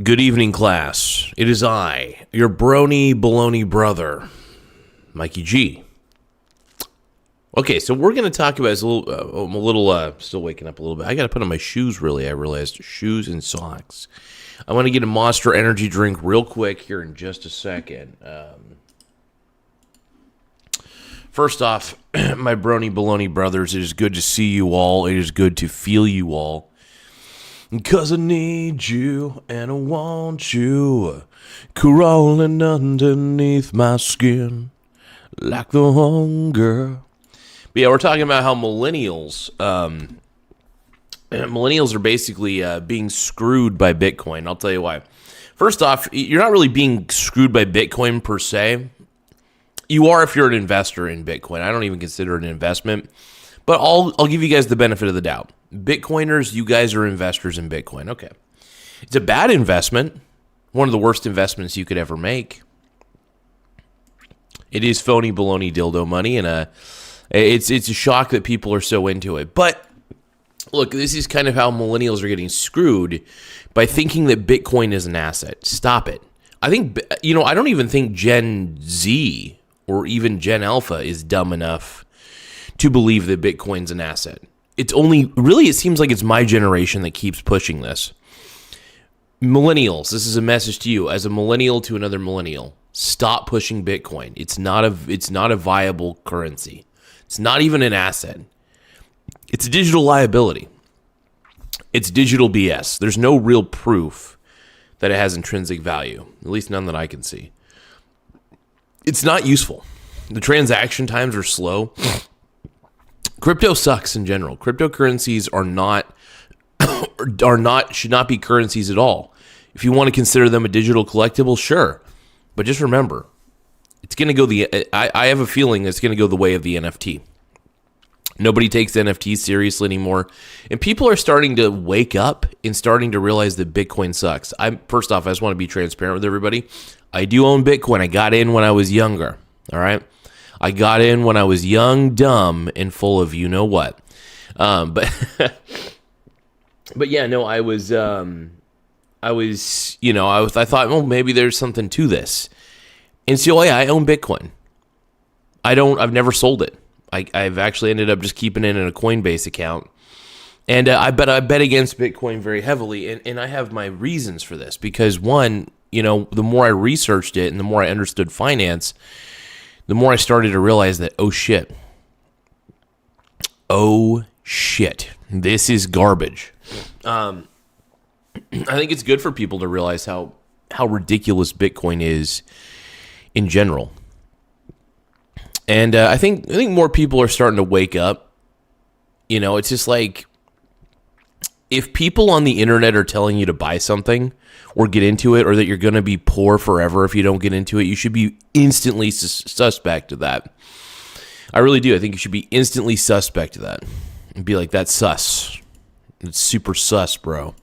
Good evening, class. It is I, your brony baloney brother, Mikey G. Okay, so we're going to talk about this I'm a little still waking up a little bit. I got to put on my shoes, really, I realized. Shoes and socks. I want to get a Monster Energy drink real quick here in just a second. First off, my brony baloney brothers, it is good to see you all. It is good to feel you all. 'Cause I need you and I want you crawling underneath my skin like the hunger. But yeah, we're talking about how millennials are basically being screwed by Bitcoin. I'll tell you why. First off, you're not really being screwed by Bitcoin per se. You are if you're an investor in Bitcoin. I don't even consider it an investment, but I'll give you guys the benefit of the doubt. Bitcoiners, you guys are investors in Bitcoin. Okay. It's a bad investment. One of the worst investments you could ever make. It is phony baloney dildo money, and it's a shock that people are so into it. But look, this is kind of how millennials are getting screwed by thinking that Bitcoin is an asset. Stop it. I think, I don't even think Gen Z or even Gen Alpha is dumb enough to believe that Bitcoin's an asset. It's only, really, it seems like it's my generation that keeps pushing this. Millennials, this is a message to you as a millennial to another millennial. Stop pushing Bitcoin. It's not a viable currency. It's not even an asset. It's a digital liability. It's digital BS. There's no real proof that it has intrinsic value, at least none that I can see. It's not useful. The transaction times are slow. Crypto sucks in general. Cryptocurrencies should not be currencies at all. If you want to consider them a digital collectible, sure. But just remember, it's going to go I have a feeling it's going to go the way of the NFT. Nobody takes NFTs seriously anymore. And people are starting to wake up and starting to realize that Bitcoin sucks. First off, I just want to be transparent with everybody. I do own Bitcoin. I got in when I was younger. All right. I got in when I was young, dumb, and full of you know what. But yeah, no, I thought, well, maybe there's something to this. And so, yeah, I own Bitcoin. I've never sold it. I've actually ended up just keeping it in a Coinbase account. And I bet against Bitcoin very heavily. And I have my reasons for this because one, the more I researched it and the more I understood finance, the more I started to realize that, oh shit, this is garbage. I think it's good for people to realize how ridiculous Bitcoin is in general. And I think more people are starting to wake up. It's just like, if people on the internet are telling you to buy something or get into it, or that you're going to be poor forever if you don't get into it, you should be instantly suspect to that. I really do. I think you should be instantly suspect to that and be like, that's sus. It's super sus, bro.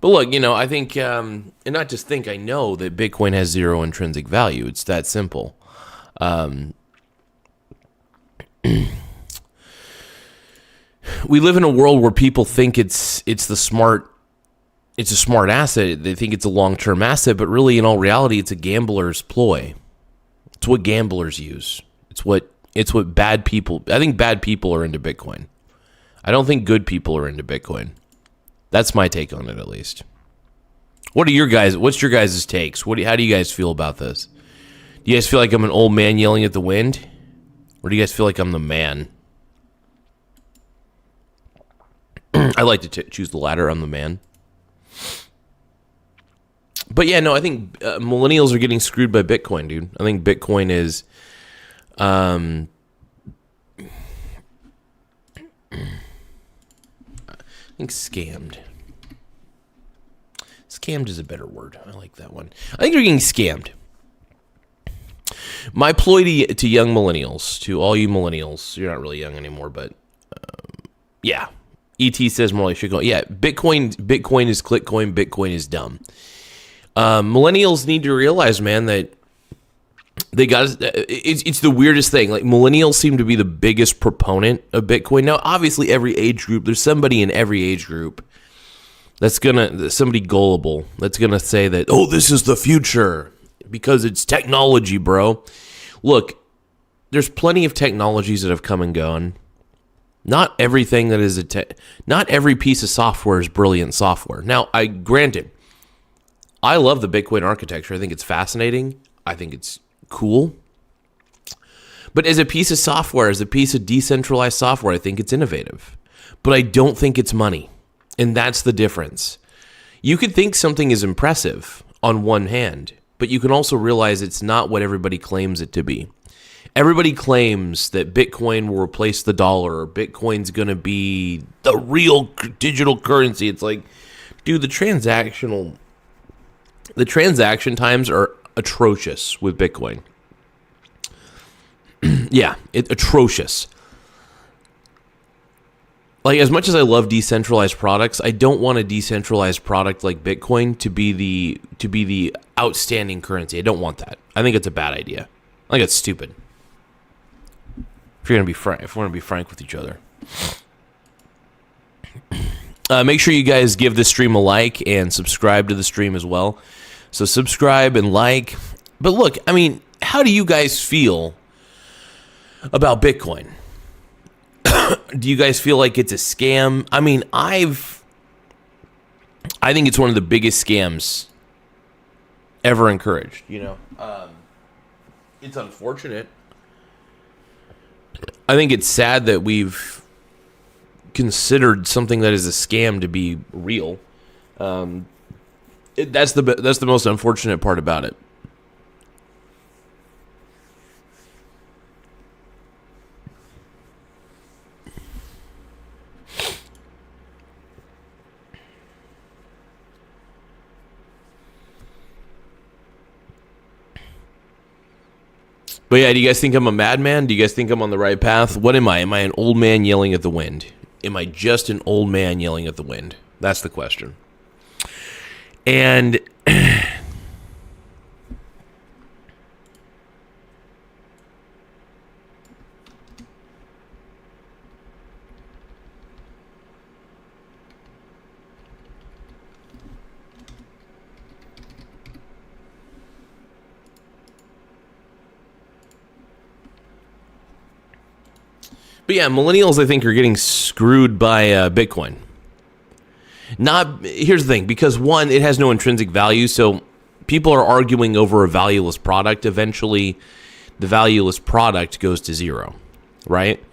But look, I think, and not just think, I know that Bitcoin has zero intrinsic value. It's that simple. We live in a world where people think it's a smart asset. They think it's a long-term asset, but really, in all reality, it's a gambler's ploy. It's what gamblers use. It's what bad people. I think bad people are into Bitcoin. I don't think good people are into Bitcoin. That's my take on it, at least. What's your guys' takes? How do you guys feel about this? Do you guys feel like I'm an old man yelling at the wind? Or do you guys feel like I'm the man? I like to choose the latter. I'm the man. But yeah, no, I think millennials are getting screwed by Bitcoin, dude. I think Bitcoin is... I think scammed. Scammed is a better word. I like that one. I think they're getting scammed. My ploy to young millennials, to all you millennials, you're not really young anymore, but yeah. ET says more like shitcoin. Yeah, Bitcoin is clickcoin. Bitcoin is dumb. Millennials need to realize, man, that they got. It's the weirdest thing. Like, millennials seem to be the biggest proponent of Bitcoin. Now, obviously, every age group, there's somebody in every age group somebody gullible that's gonna say that, oh, this is the future because it's technology, bro. Look, there's plenty of technologies that have come and gone. Not everything that is not every piece of software is brilliant software. Now, granted, I love the Bitcoin architecture. I think it's fascinating. I think it's cool. But as a piece of software, as a piece of decentralized software, I think it's innovative. But I don't think it's money. And that's the difference. You could think something is impressive on one hand, but you can also realize it's not what everybody claims it to be. Everybody claims that Bitcoin will replace the dollar, or Bitcoin's going to be the real digital currency. It's like, dude, the transaction times are atrocious with Bitcoin. Yeah, atrocious. Like, as much as I love decentralized products, I don't want a decentralized product like Bitcoin to be the outstanding currency. I don't want that. I think it's a bad idea. I think it's stupid. If we're gonna be frank with each other. Make sure you guys give this stream a like and subscribe to the stream as well. So subscribe and like. But look, I mean, how do you guys feel about Bitcoin? Do you guys feel like it's a scam? I mean, I think it's one of the biggest scams ever encouraged, you know. It's unfortunate. I think it's sad that we've considered something that is a scam to be real. That's the most unfortunate part about it. But yeah, do you guys think I'm a madman? Do you guys think I'm on the right path? What am I? Am I an old man yelling at the wind? Am I just an old man yelling at the wind? That's the question. And But yeah, millennials, I think, are getting screwed by Bitcoin. Here's the thing, because one, it has no intrinsic value, so people are arguing over a valueless product. Eventually, the valueless product goes to zero, right?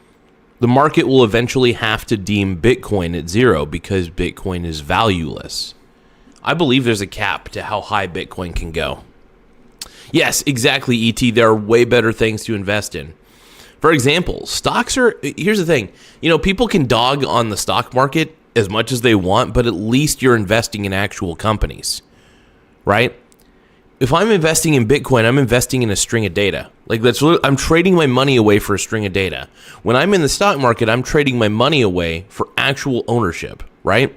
The market will eventually have to deem Bitcoin at zero because Bitcoin is valueless. I believe there's a cap to how high Bitcoin can go. Yes, exactly, ET. There are way better things to invest in. For example, here's the thing, you know, people can dog on the stock market as much as they want, but at least you're investing in actual companies, right? If I'm investing in Bitcoin, I'm investing in a string of data. Like, I'm trading my money away for a string of data. When I'm in the stock market, I'm trading my money away for actual ownership, right?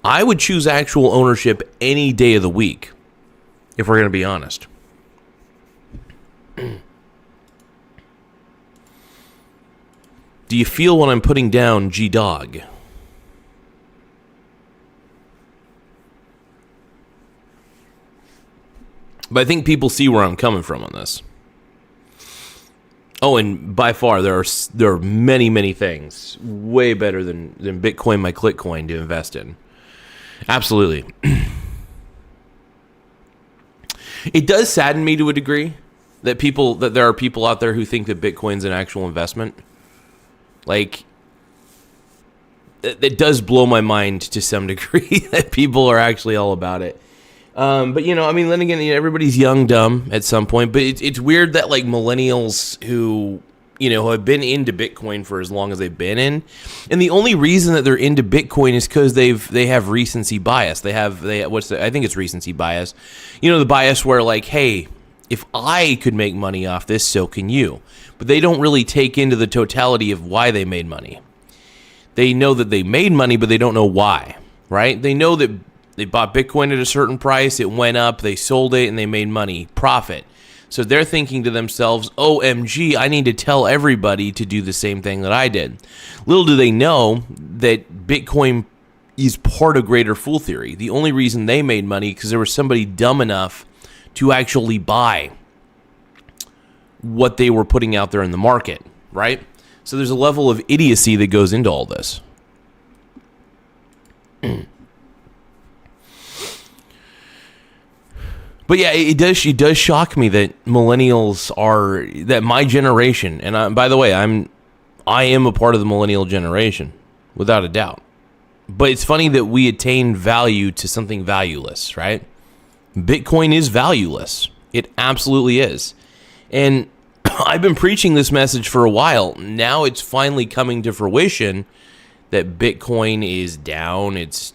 I would choose actual ownership any day of the week, if we're going to be honest. Do you feel when I'm putting down G-Dog? But I think people see where I'm coming from on this. Oh, and by far, there are many, many things way better than Bitcoin, my ClickCoin, to invest in. Absolutely. It does sadden me to a degree that there are people out there who think that Bitcoin's an actual investment. Like, it does blow my mind to some degree that people are actually all about it. But, you know, I mean, then again, everybody's young, dumb at some point. But it's weird that, like, millennials who, you know, have been into Bitcoin for as long as they've been in. And the only reason that they're into Bitcoin is because they have recency bias. I think it's recency bias. You know, the bias where, like, hey, if I could make money off this, so can you. But they don't really take into the totality of why they made money. They know that they made money, but they don't know why, right? They know that they bought Bitcoin at a certain price, it went up, they sold it, and they made money, profit. So they're thinking to themselves, OMG, I need to tell everybody to do the same thing that I did. Little do they know that Bitcoin, is part of greater fool theory. The only reason they made money because there was somebody dumb enough to actually buy what they were putting out there in the market, right? So there's a level of idiocy that goes into all this. But yeah, it does shock me that millennials that my generation, and by the way, I am a part of the millennial generation, without a doubt. But it's funny that we attain value to something valueless, right? Bitcoin is valueless. It absolutely is. And I've been preaching this message for a while. Now it's finally coming to fruition that Bitcoin is down. It's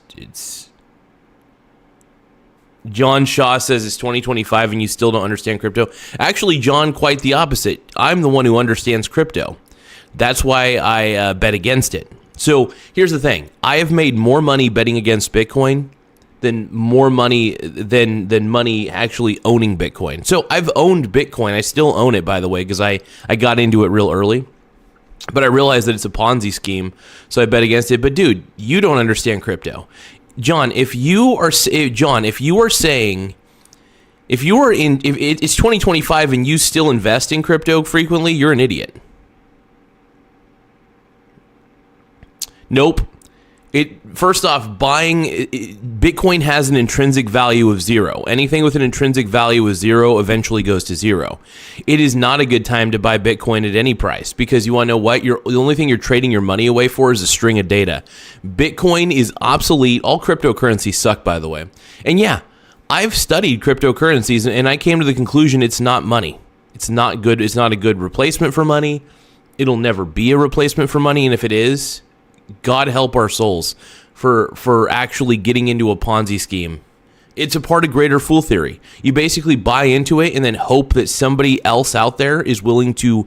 John Shaw says it's 2025 and you still don't understand crypto. Actually, John, quite the opposite. I'm the one who understands crypto. That's why I bet against it. So here's the thing. I have made more money betting against Bitcoin than money actually owning Bitcoin. So I've owned Bitcoin. I still own it, by the way, because I got into it real early. But I realized that it's a Ponzi scheme, so I bet against it. But dude, you don't understand crypto. John, if it's 2025 and you still invest in crypto frequently, you're an idiot. Nope. First off, Bitcoin has an intrinsic value of 0. Anything with an intrinsic value of 0 eventually goes to 0. It is not a good time to buy Bitcoin at any price because you want to know what? The only thing you're trading your money away for is a string of data. Bitcoin is obsolete. All cryptocurrencies suck, by the way. And yeah, I've studied cryptocurrencies and I came to the conclusion it's not money. It's not good. It's not a good replacement for money. It'll never be a replacement for money. And if it is, God help our souls for actually getting into a Ponzi scheme. It's a part of greater fool theory. You basically buy into it and then hope that somebody else out there is willing to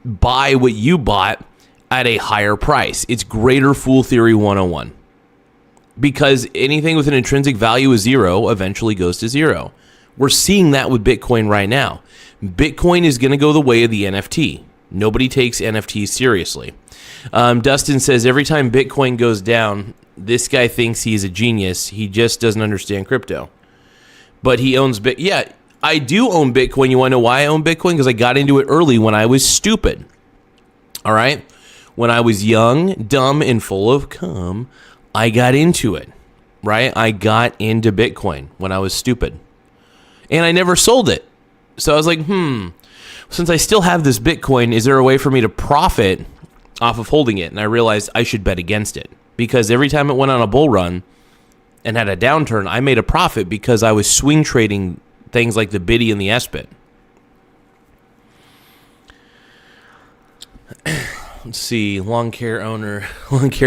buy what you bought at a higher price. It's greater fool theory 101. Because anything with an intrinsic value of 0 eventually goes to 0. We're seeing that with Bitcoin right now. Bitcoin is going to go the way of the NFT. Nobody takes NFTs seriously. Dustin says, every time Bitcoin goes down, this guy thinks he's a genius. He just doesn't understand crypto. But he owns Bitcoin. Yeah, I do own Bitcoin. You want to know why I own Bitcoin? Because I got into it early when I was stupid. All right? When I was young, dumb, and full of cum, I got into it. Right? I got into Bitcoin when I was stupid. And I never sold it. So I was like, since I still have this Bitcoin, is there a way for me to profit off of holding it? And I realized I should bet against it because every time it went on a bull run and had a downturn, I made a profit because I was swing trading things like the Biddy and the SBIT. Let's see. Lawn care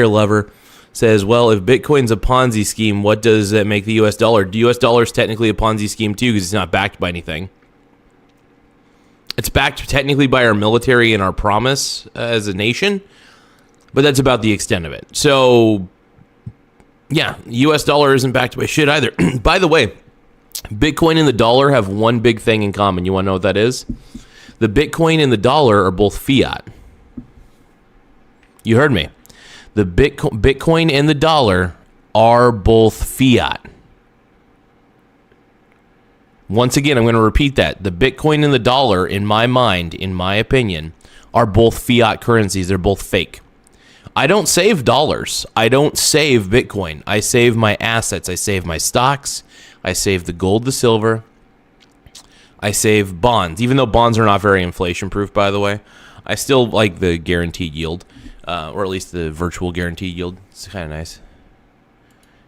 lover says, well, if Bitcoin's a Ponzi scheme, what does that make the US dollar? The US dollar is technically a Ponzi scheme too because it's not backed by anything. It's backed technically by our military and our promise as a nation, but that's about the extent of it. So, yeah, U.S. dollar isn't backed by shit either. By the way, Bitcoin and the dollar have one big thing in common. You want to know what that is? The Bitcoin and the dollar are both fiat. You heard me. The Bitcoin and the dollar are both fiat. Once again, I'm going to repeat that. The Bitcoin and the dollar, in my mind, in my opinion, are both fiat currencies. They're both fake. I don't save dollars. I don't save Bitcoin. I save my assets. I save my stocks. I save the gold, the silver. I save bonds. Even though bonds are not very inflation-proof, by the way, I still like the guaranteed yield, or at least the virtual guaranteed yield. It's kind of nice.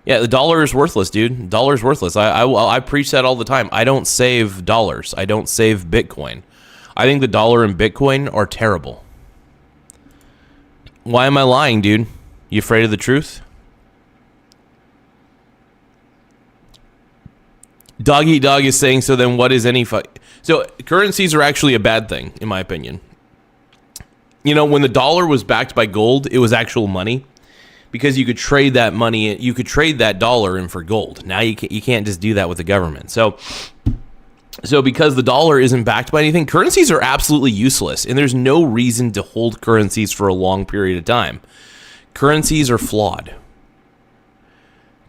Yeah, the dollar is worthless, dude. Dollar is worthless. I preach that all the time. I don't save dollars. I don't save Bitcoin. I think the dollar and Bitcoin are terrible. Why am I lying, dude? You afraid of the truth? Dog Eat Dog is saying, so then what is any... So currencies are actually a bad thing, in my opinion. You know, when the dollar was backed by gold, it was actual money. Because you could trade that money, you could trade that dollar in for gold. Now you can't just do that with the government. So because the dollar isn't backed by anything, currencies are absolutely useless. And there's no reason to hold currencies for a long period of time. Currencies are flawed.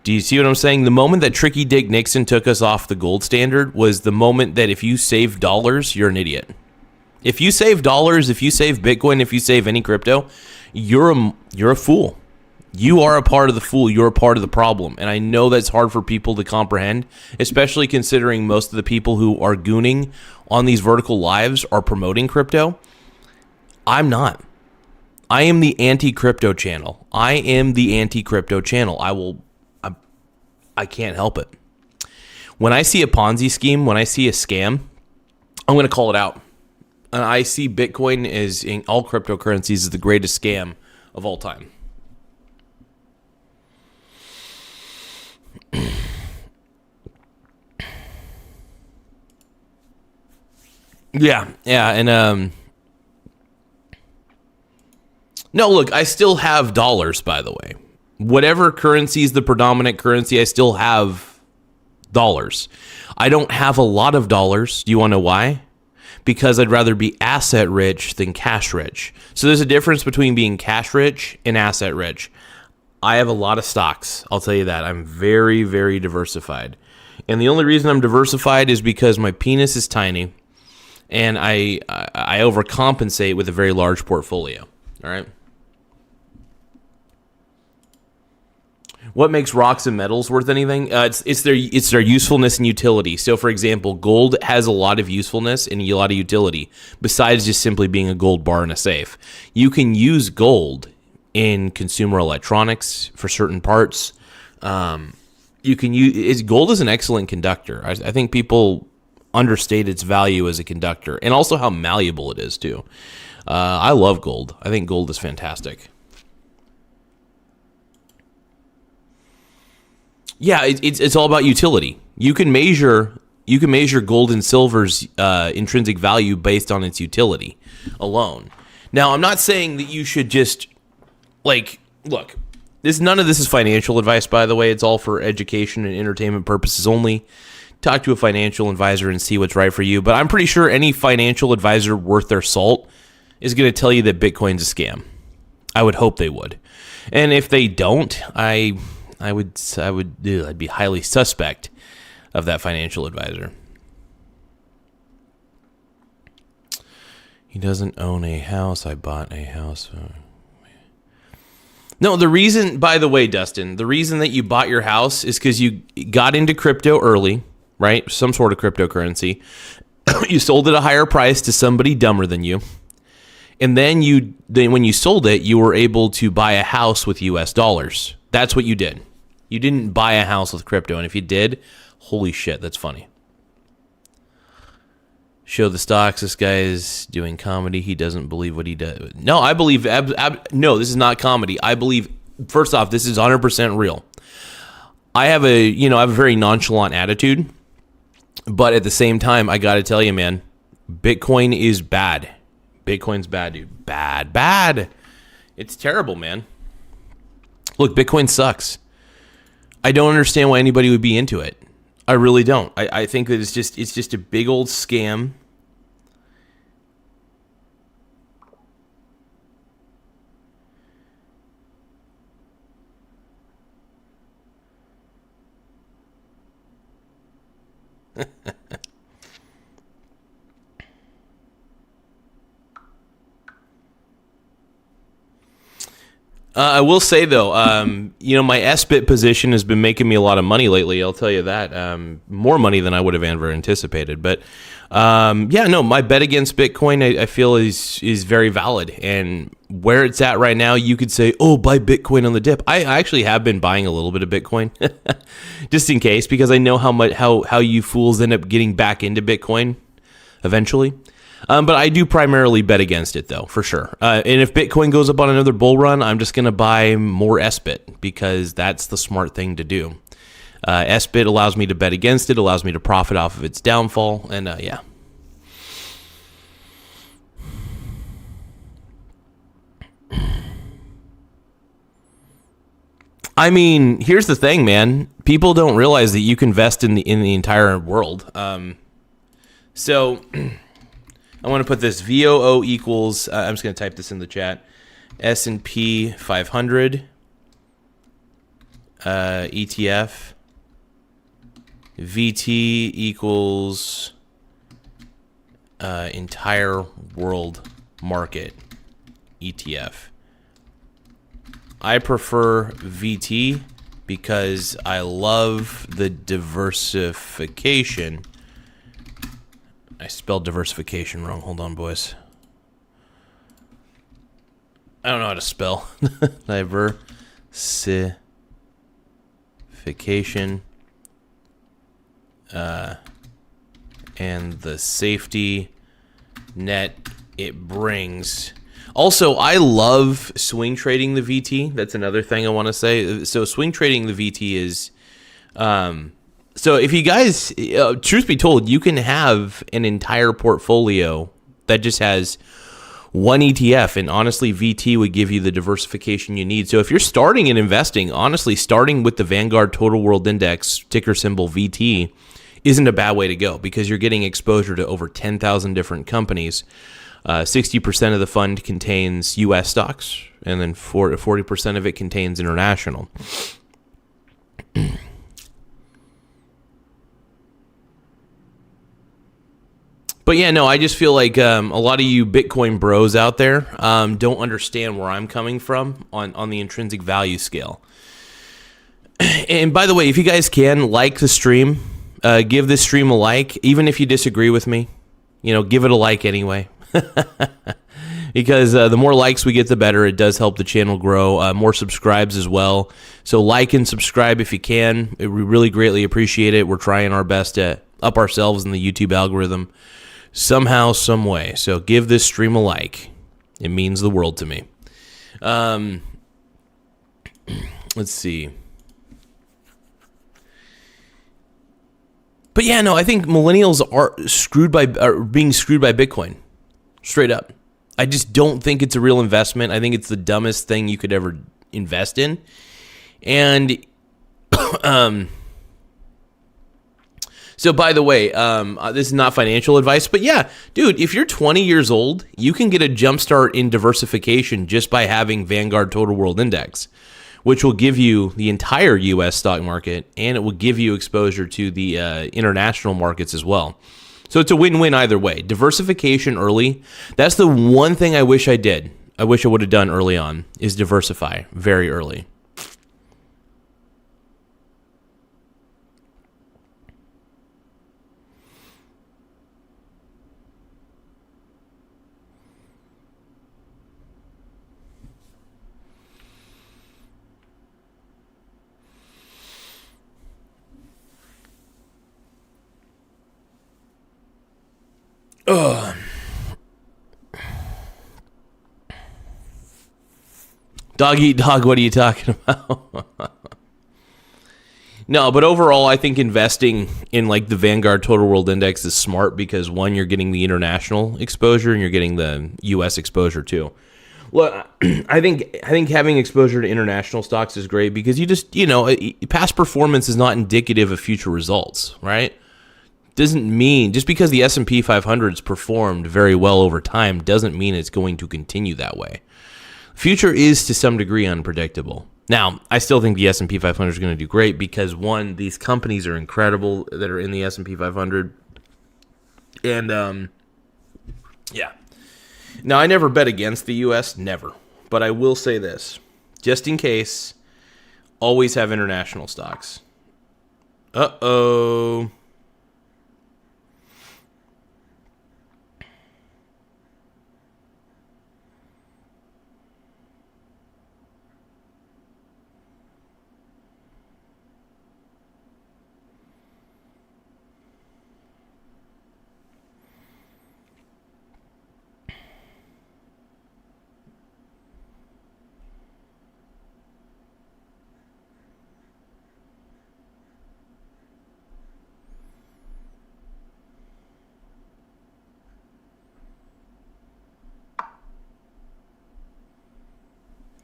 Do you see what I'm saying? The moment that Tricky Dick Nixon took us off the gold standard was the moment that if you save dollars, you're an idiot. If you save dollars, if you save Bitcoin, if you save any crypto, you're a fool. You are a part of the fool. You're a part of the problem. And I know that's hard for people to comprehend, especially considering most of the people who are gooning on these vertical lives are promoting crypto. I'm not. I am the anti-crypto channel. I am the anti-crypto channel. I can't help it. When I see a Ponzi scheme, when I see a scam, I'm going to call it out. And I see Bitcoin as in all cryptocurrencies as the greatest scam of all time. Yeah, and no, look, I still have dollars, by the way. Whatever currency is the predominant currency, I still have dollars. I don't have a lot of dollars. Do you want to know why? Because I'd rather be asset rich than cash rich. So there's a difference between being cash rich and asset rich. I have a lot of stocks. I'll tell you that. I'm very, very diversified. And the only reason I'm diversified is because my penis is tiny and I overcompensate with a very large portfolio. All right. What makes rocks and metals worth anything? It's their usefulness and utility. So, for example, gold has a lot of usefulness and a lot of utility besides just simply being a gold bar in a safe. You can use gold in consumer electronics for certain parts. You can use gold is an excellent conductor. I think people understate its value as a conductor and also how malleable it is too. I love gold. I think gold is fantastic. Yeah, it's all about utility. You can measure gold and silver's intrinsic value based on its utility alone. Now, I'm not saying that you should just look. None of this is financial advice, by the way. It's all for education and entertainment purposes only. Talk to a financial advisor and see what's right for you. But I'm pretty sure any financial advisor worth their salt is going to tell you that Bitcoin's a scam. I would hope they would. And if they don't, I'd be highly suspect of that financial advisor. He doesn't own a house. I bought a house. No, the reason, by the way, Dustin, the reason that you bought your house is because you got into crypto early, right? Some sort of cryptocurrency. You sold at a higher price to somebody dumber than you. And then when you sold it, you were able to buy a house with US dollars. That's what you did. You didn't buy a house with crypto. And if you did, holy shit, that's funny. Show the stocks. This guy is doing comedy. He doesn't believe what he does. No, I believe. No, this is not comedy. I believe. First off, this is 100% real. I have a very nonchalant attitude, but at the same time, I got to tell you, man, Bitcoin is bad. Bitcoin's bad, dude. Bad. It's terrible, man. Look, Bitcoin sucks. I don't understand why anybody would be into it. I really don't. I think that it's just a big old scam. I will say, though, my SBIT position has been making me a lot of money lately. I'll tell you that. More money than I would have ever anticipated. But, my bet against Bitcoin, I feel, is very valid. And where it's at right now, you could say, oh, buy Bitcoin on the dip. I actually have been buying a little bit of Bitcoin just in case, because I know how you fools end up getting back into Bitcoin eventually. But I do primarily bet against it, though, for sure. And if Bitcoin goes up on another bull run, I'm just going to buy more SBIT because that's the smart thing to do. SBIT allows me to bet against it, allows me to profit off of its downfall, and yeah. I mean, here's the thing, man. People don't realize that you can invest in the entire world. So I want to put this VOO equals, I'm just going to type this in the chat, S&P 500. ETF. VT equals entire world market ETF. I prefer VT because I love the diversification. I spelled diversification wrong. Hold on, boys. I don't know how to spell. Diversification. And the safety net it brings. Also, I love swing trading the VT. That's another thing I want to say. So swing trading the VT is, so if you guys, truth be told, you can have an entire portfolio that just has one ETF, and honestly, VT would give you the diversification you need. So if you're starting in investing, honestly, starting with the Vanguard Total World Index, ticker symbol VT, isn't a bad way to go because you're getting exposure to over 10,000 different companies. 60% of the fund contains U.S. stocks, and then 40% of it contains international. But yeah, no, I just feel like a lot of you Bitcoin bros out there don't understand where I'm coming from on the intrinsic value scale. And by the way, if you guys can, like the stream, give this stream a like, even if you disagree with me, give it a like anyway. Because the more likes we get, the better. It does help the channel grow. More subscribes as well. So like and subscribe if you can. We really greatly appreciate it. We're trying our best to up ourselves in the YouTube algorithm somehow, some way. So give this stream a like. It means the world to me. Let's see. But yeah, no, I think millennials are being screwed by Bitcoin. Straight up. I just don't think it's a real investment. I think it's the dumbest thing you could ever invest in. And so by the way, this is not financial advice, but yeah, dude, if you're 20 years old, you can get a jumpstart in diversification just by having Vanguard Total World Index, which will give you the entire U.S. stock market, and it will give you exposure to the international markets as well. So it's a win-win either way. Diversification early, that's the one thing I wish I did. I wish I would have done early on, is diversify very early. Ugh. Dog eat dog, what are you talking about? No, but overall, I think investing in like the Vanguard Total World Index is smart because one, you're getting the international exposure and you're getting the U.S. exposure too. Look, I think having exposure to international stocks is great because you just, past performance is not indicative of future results, right? Doesn't mean just because the S&P 500's performed very well over time doesn't mean it's going to continue that way. Future is to some degree unpredictable. Now, I still think the S&P 500 is going to do great because one, these companies are incredible that are in the S&P 500, and yeah. Now, I never bet against the U.S., never, but I will say this, just in case, always have international stocks. Uh-oh.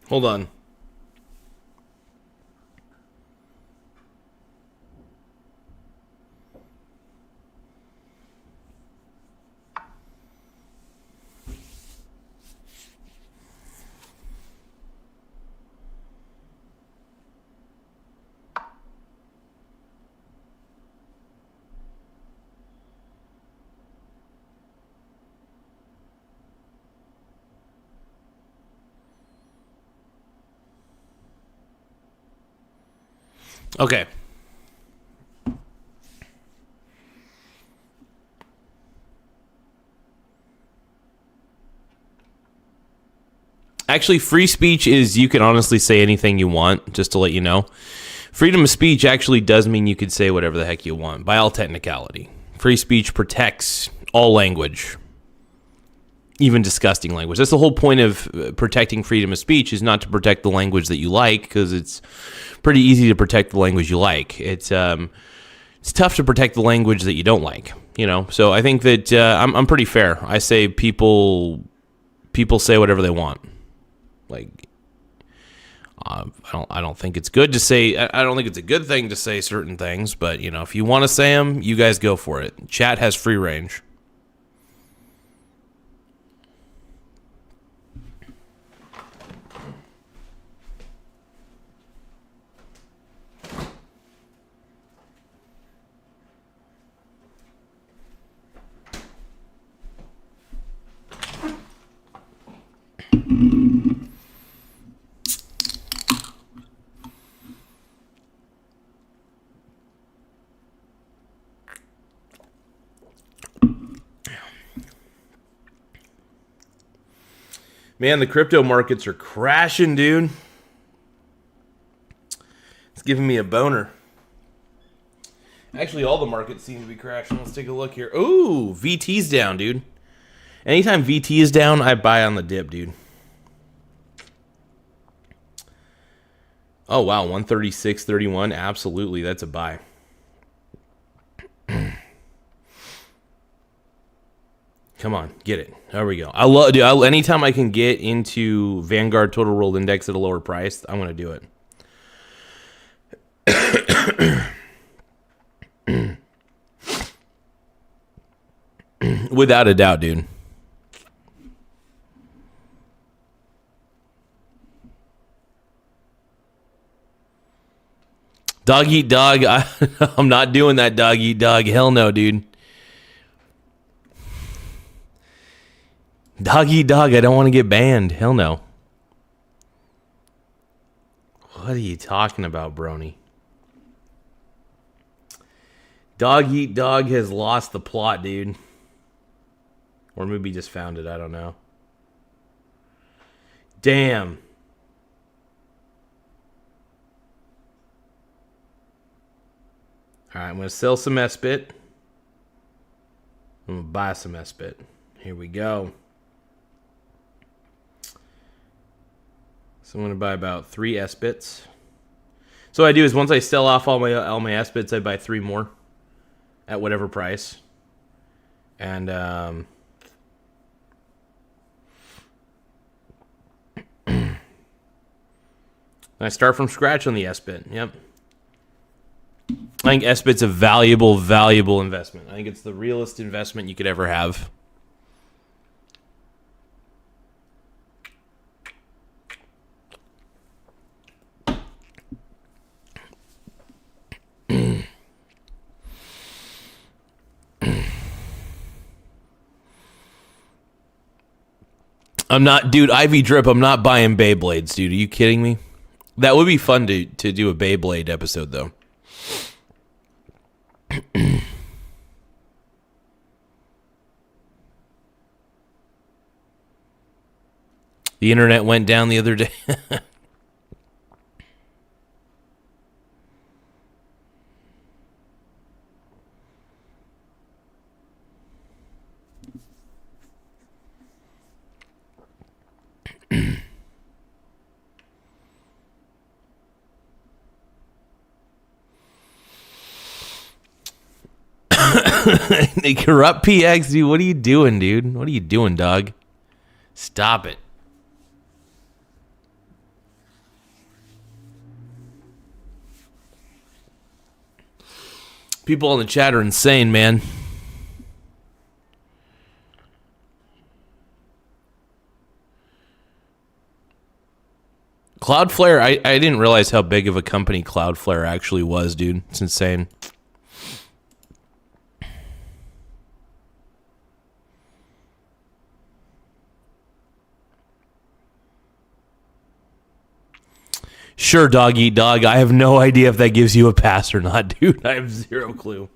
Hold on. Okay. Actually, free speech is you can honestly say anything you want, just to let you know. Freedom of speech actually does mean you could say whatever the heck you want, by all technicality. Free speech protects all language, even disgusting language. That's the whole point of protecting freedom of speech, is not to protect the language that you like, because it's pretty easy to protect the language you like. It's tough to protect the language that you don't like, you know? So I think that I'm pretty fair. I say people say whatever they want. Like, I don't think it's good to say. I don't think it's a good thing to say certain things. But you know, if you want to say them, you guys go for it. Chat has free range. Man, the crypto markets are crashing, dude. It's giving me a boner. Actually, all the markets seem to be crashing. Let's take a look here. Ooh, VT's down, dude. Anytime VT is down, I buy on the dip, dude. Oh, wow, 136.31. Absolutely, that's a buy. Come on, get it. There we go. Anytime I can get into Vanguard Total World Index at a lower price, I'm going to do it. Without a doubt, dude. Dog eat dog. I'm not doing that dog eat dog. Hell no, dude. Dog eat dog. I don't want to get banned. Hell no. What are you talking about, Brony? Dog eat dog has lost the plot, dude. Or maybe just found it. I don't know. Damn. All right, I'm going to sell some SBIT. I'm going to buy some SBIT. Here we go. So I'm going to buy about 3 SBITs. So what I do is once I sell off all my SBITs, I buy 3 more at whatever price. And I start from scratch on the SBIT. Yep. I think SBIT's a valuable investment. I think it's the realest investment you could ever have. I'm not, dude, Ivy Drip, I'm not buying Beyblades, dude. Are you kidding me? That would be fun to do a Beyblade episode, though. The internet went down the other day. They corrupt PX, dude. What are you doing, dude? What are you doing, dog? Stop it. People in the chat are insane, man. Cloudflare, I didn't realize how big of a company Cloudflare actually was, dude. It's insane. Sure, dog eat dog. I have no idea if that gives you a pass or not, dude. I have zero clue.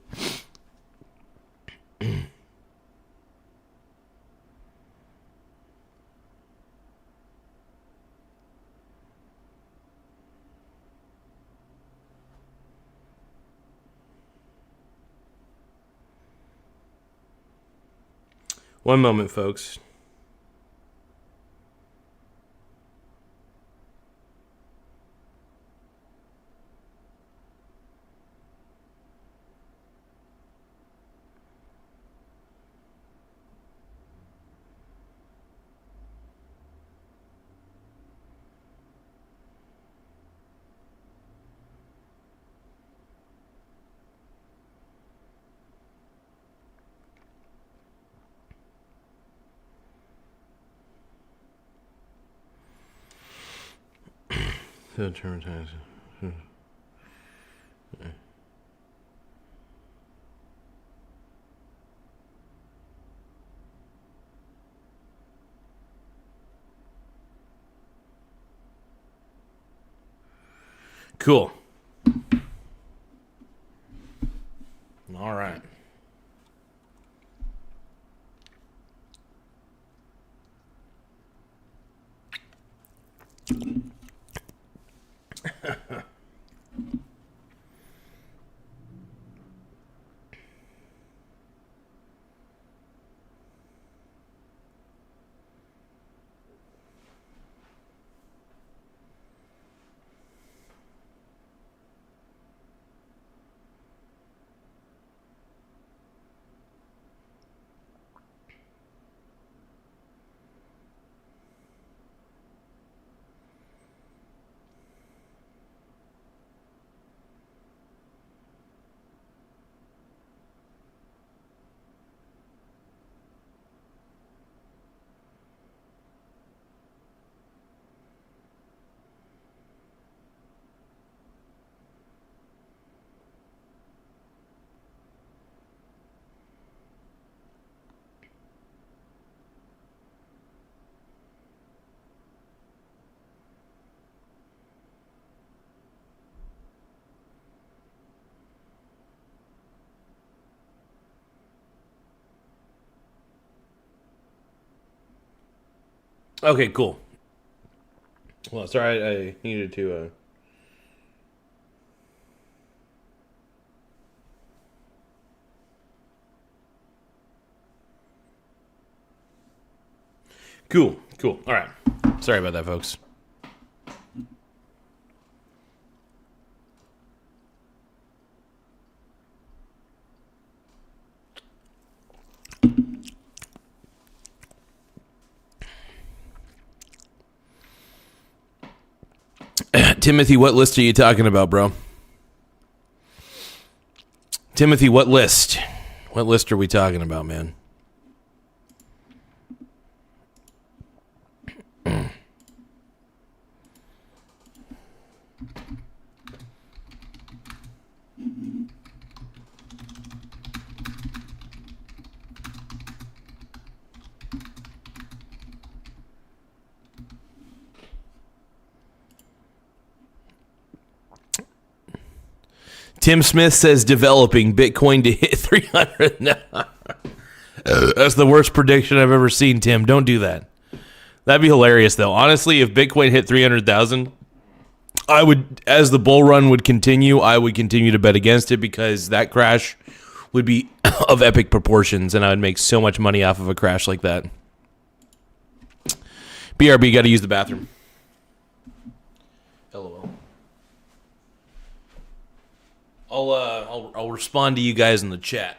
One moment, folks. Cool. All right. Okay, cool. Well, sorry, I needed to. Cool. All right. Sorry about that, folks. Timothy, what list are you talking about, bro? Timothy, what list? What list are we talking about, man? Tim Smith says developing Bitcoin to hit 300. That's the worst prediction I've ever seen, Tim. Don't do that. That'd be hilarious, though. Honestly, if Bitcoin hit 300,000, I would, as the bull run would continue, I would continue to bet against it because that crash would be of epic proportions, and I would make so much money off of a crash like that. BRB, got to use the bathroom. LOL. I'll respond to you guys in the chat.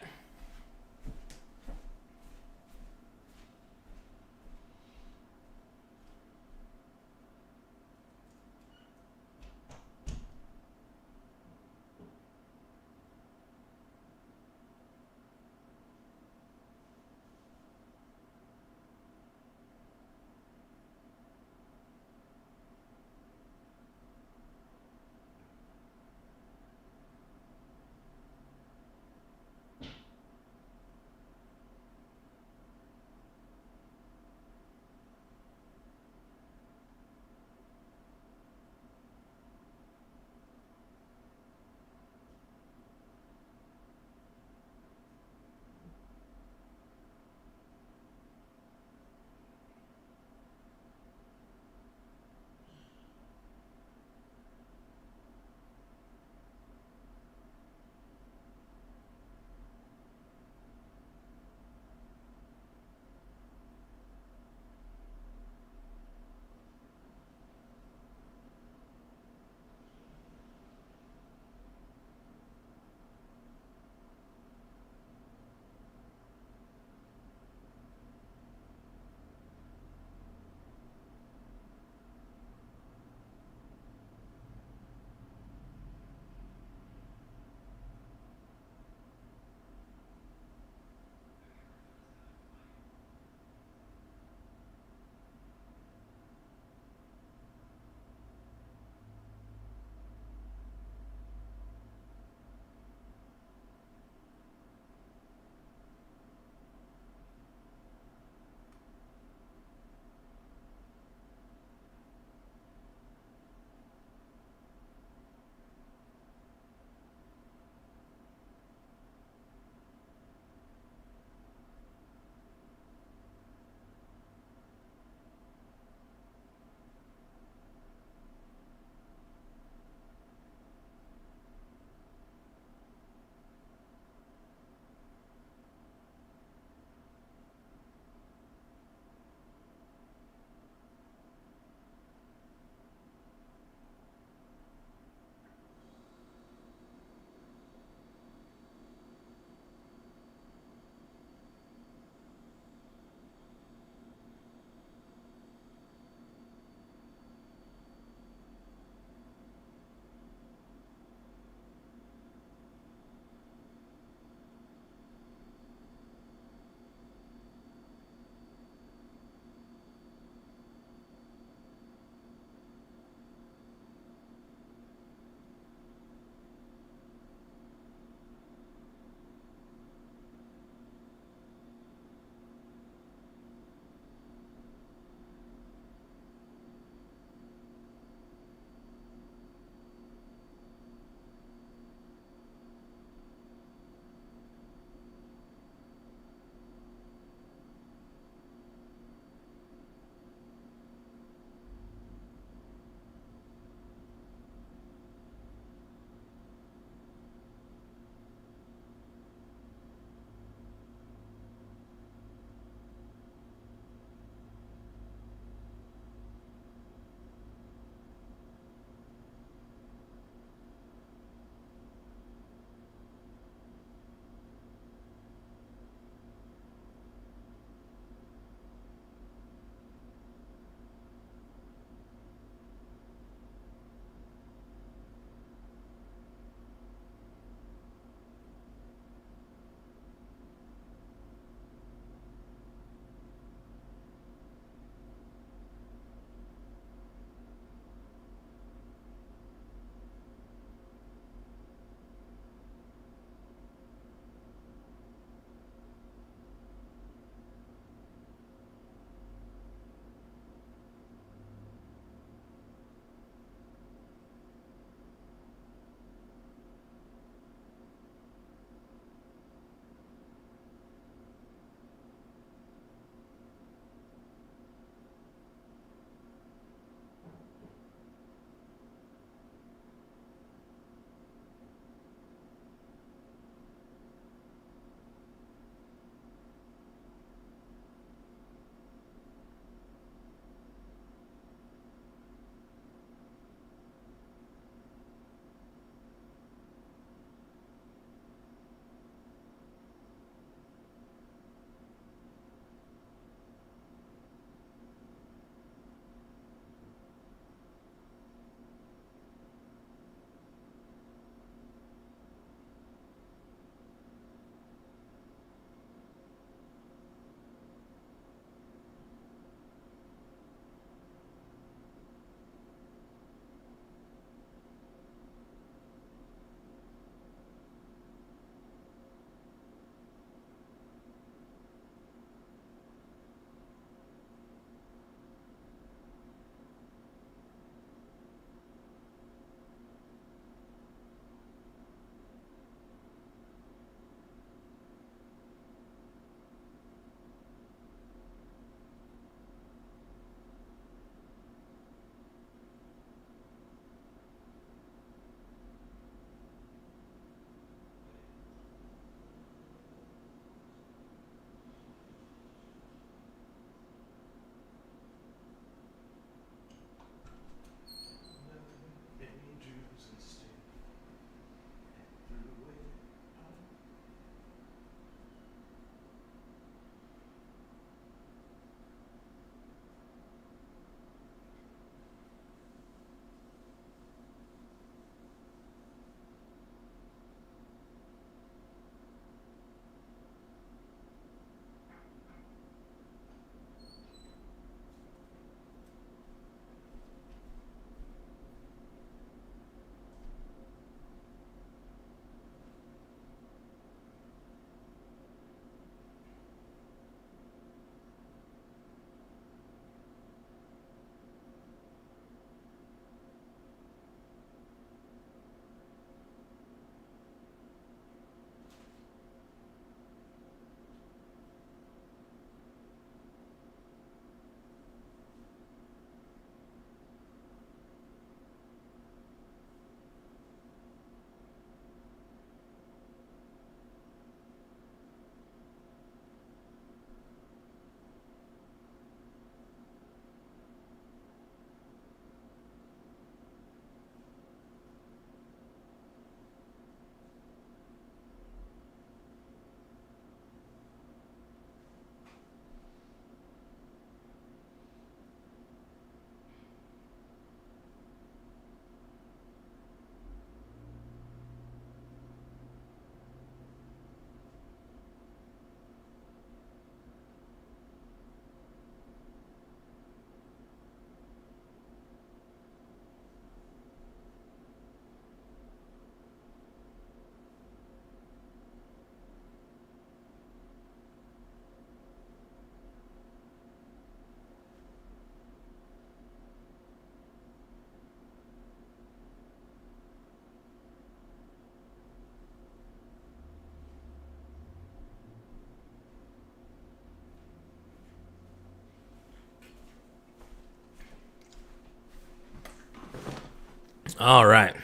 All right.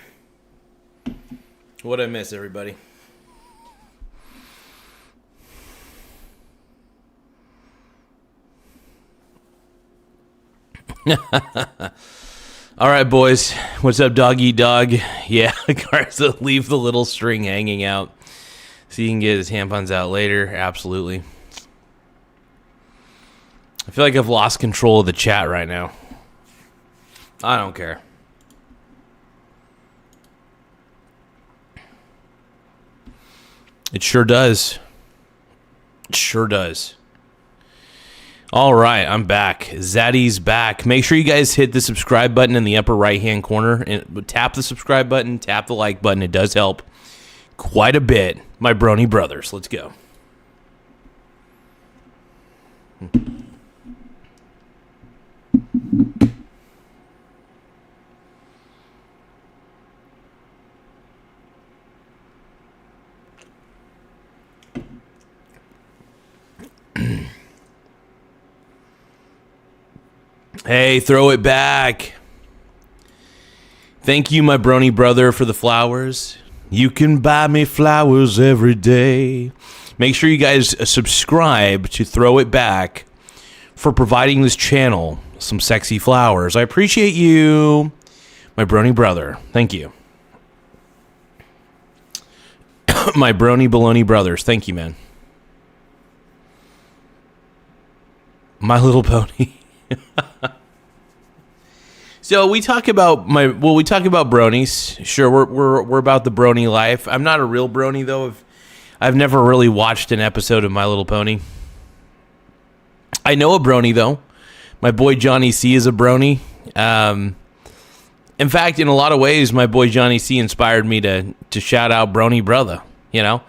What'd I miss, everybody? All right, boys. What's up, dog eat dog? Yeah, Garza, leave the little string hanging out so you can get his tampons out later. Absolutely. I feel like I've lost control of the chat right now. I don't care. It sure does. It sure does. All right, I'm back. Zaddy's back. Make sure you guys hit the subscribe button in the upper right-hand corner. And tap the subscribe button, tap the like button. It does help quite a bit. My brony brothers. Let's go. Hey, throw it back. Thank you, my brony brother, for the flowers. You can buy me flowers every day. Make sure you guys subscribe to Throw It Back for providing this channel some sexy flowers. I appreciate you, my brony brother. Thank you. My brony baloney brothers. Thank you, man. My Little Pony. So we talk about bronies. Sure, we're about the brony life. I'm not a real brony though. I've never really watched an episode of My Little Pony. I know a brony though. My boy Johnny C is a brony. In fact, in a lot of ways, my boy Johnny C inspired me to shout out brony brother. You know,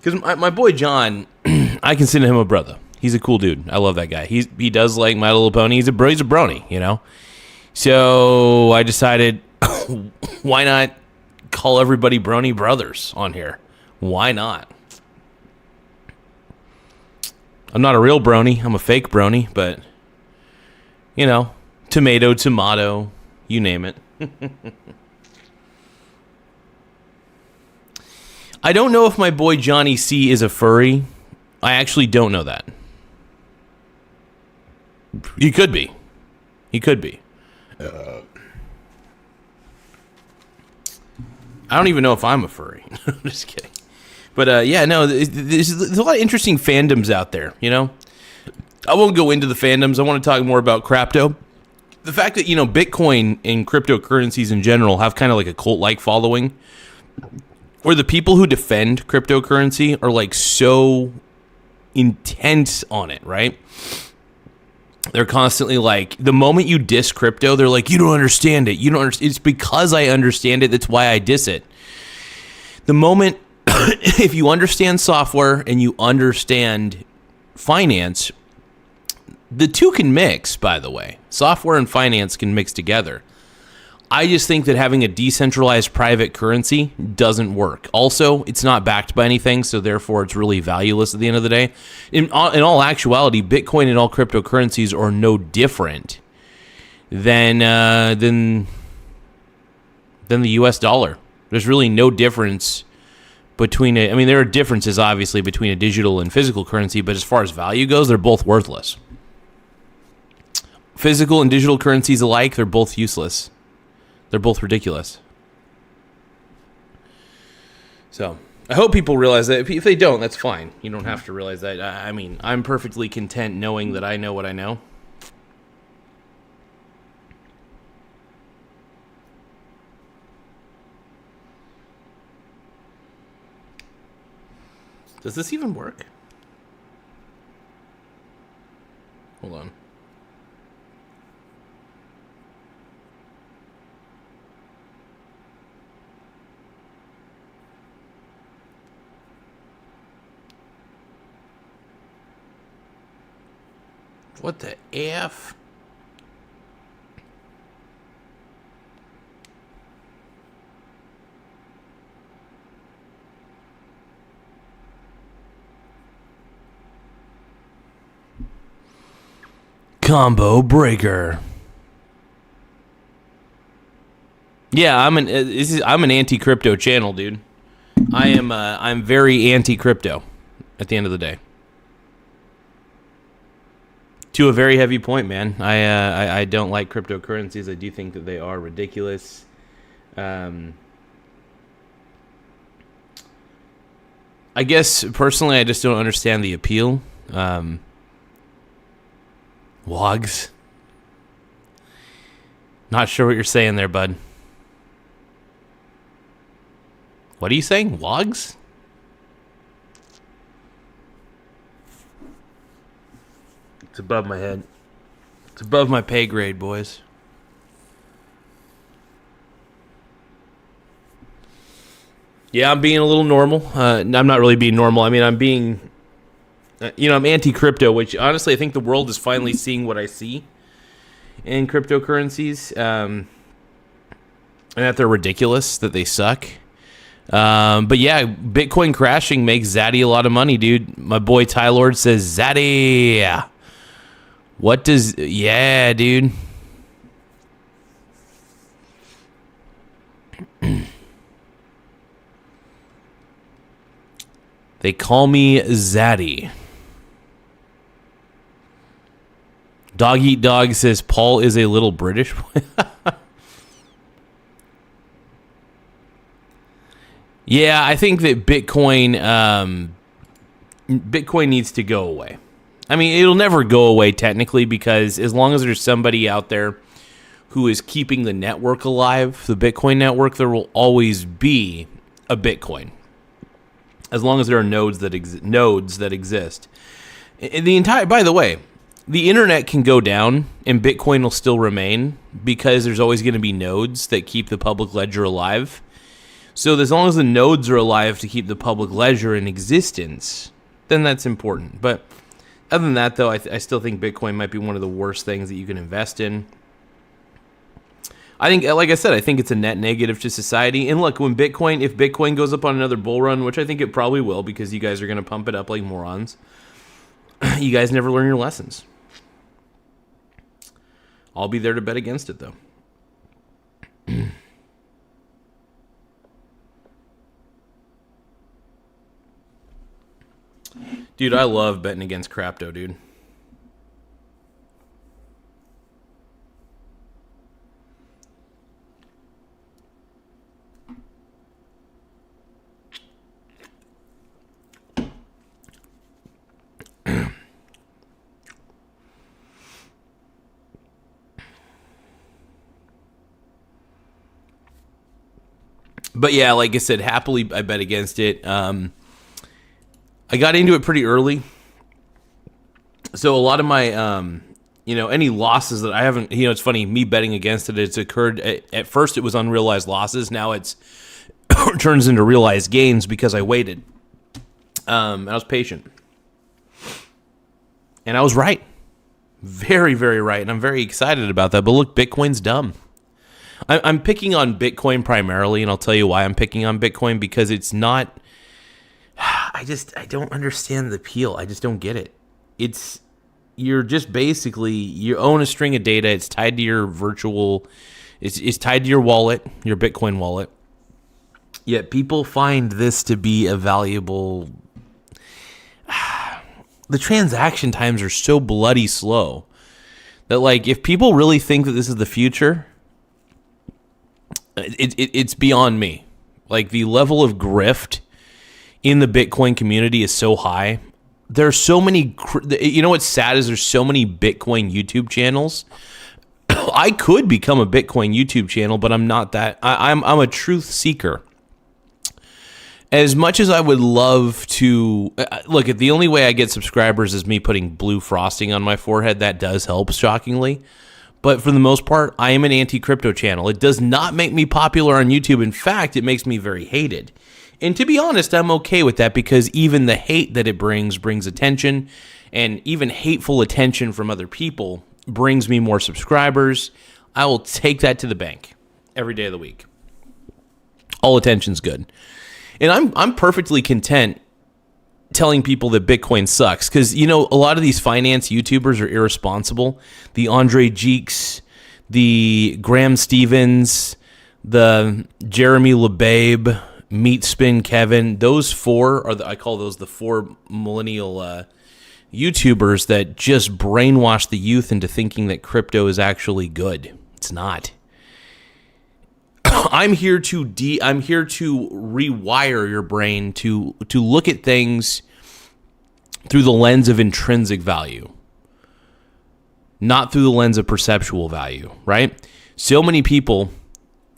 because my boy John, I consider him a brother. He's a cool dude. I love that guy. He does like My Little Pony. He's a brony. You know. So I decided, why not call everybody brony brothers on here? Why not? I'm not a real brony. I'm a fake brony, but, you know, tomato, you name it. I don't know if my boy Johnny C is a furry. I actually don't know that. He could be. I don't even know if I'm a furry. I'm just kidding. But yeah, no, there's a lot of interesting fandoms out there, you know? I won't go into the fandoms. I want to talk more about crypto. The fact that, you know, Bitcoin and cryptocurrencies in general have kind of like a cult-like following, where the people who defend cryptocurrency are like so intense on it, right? They're constantly like, the moment you diss crypto, they're like, you don't understand it. You don't understand. It's because I understand it. That's why I diss it. The moment, if you understand software and you understand finance, the two can mix, by the way. Software and finance can mix together. I just think that having a decentralized private currency doesn't work. Also, it's not backed by anything, so therefore it's really valueless at the end of the day. In all actuality, Bitcoin and all cryptocurrencies are no different than the US dollar. There's really no difference between it. I mean, there are differences, obviously, between a digital and physical currency, but as far as value goes, they're both worthless. Physical and digital currencies alike, they're both useless. They're both ridiculous. So, I hope people realize that. If they don't, that's fine. You don't have to realize that. I mean, I'm perfectly content knowing that I know what I know. Does this even work? Hold on. What the F? Combo breaker. Yeah, I'm an anti-crypto channel, dude. I'm very anti-crypto at the end of the day. To a very heavy point, man. I don't like cryptocurrencies. I do think that they are ridiculous. I guess personally, I just don't understand the appeal. Wogs. Not sure what you're saying there, bud. What are you saying? Wogs? It's above my head. It's above my pay grade, boys. Yeah, I'm being a little normal. I'm not really being normal. I mean, I'm being, I'm anti-crypto, which honestly I think the world is finally seeing what I see in cryptocurrencies, and that they're ridiculous, that they suck. But yeah, Bitcoin crashing makes Zaddy a lot of money, dude. My boy Ty Lord says, Zaddy. What does... Yeah, dude. They call me Zaddy. Dog Eat Dog says, Paul is a little British. Yeah, I think that Bitcoin needs to go away. I mean, it'll never go away technically, because as long as there's somebody out there who is keeping the network alive, the Bitcoin network, there will always be a Bitcoin. As long as there are nodes that exist. By the way, the internet can go down and Bitcoin will still remain, because there's always going to be nodes that keep the public ledger alive. So as long as the nodes are alive to keep the public ledger in existence, then that's important. But other than that, though, I still think Bitcoin might be one of the worst things that you can invest in. I think, like I said, I think it's a net negative to society. And look, if Bitcoin goes up on another bull run, which I think it probably will, because you guys are going to pump it up like morons, you guys never learn your lessons. I'll be there to bet against it, though. Dude, I love betting against crypto, dude. But yeah, like I said, happily I bet against it. I got into it pretty early. So a lot of my, any losses that I haven't, it's funny, me betting against it, it's occurred, at first it was unrealized losses. Now it's turns into realized gains because I waited. I was patient. And I was right. Very, very right. And I'm very excited about that. But look, Bitcoin's dumb. I'm picking on Bitcoin primarily, and I'll tell you why I'm picking on Bitcoin, because it's not... I don't understand the appeal. I just don't get it. You're just basically, you own a string of data. It's tied to your virtual... It's tied to your wallet, your Bitcoin wallet. Yet people find this to be a valuable... The transaction times are so bloody slow that, like, if people really think that this is the future... It's beyond me. Like, the level of grift in the Bitcoin community is so high. There's so many, what's sad is there's so many Bitcoin YouTube channels. I could become a Bitcoin YouTube channel, but I'm not that. I'm a truth seeker. As much as I would love to, look, the only way I get subscribers is me putting blue frosting on my forehead. That does help, shockingly. But for the most part, I am an anti-crypto channel. It does not make me popular on YouTube. In fact, it makes me very hated. And to be honest, I'm okay with that, because even the hate that it brings attention, and even hateful attention from other people brings me more subscribers. I will take that to the bank every day of the week. All attention's good. And I'm perfectly content telling people that Bitcoin sucks, because a lot of these finance YouTubers are irresponsible. The Andre Geeks, the Graham Stevens, the Jeremy LeBabe, Meat Spin Kevin, those four are I call those the four millennial YouTubers that just brainwash the youth into thinking that crypto is actually good. It's not. I'm here to rewire your brain to look at things through the lens of intrinsic value, not through the lens of perceptual value, right? So many people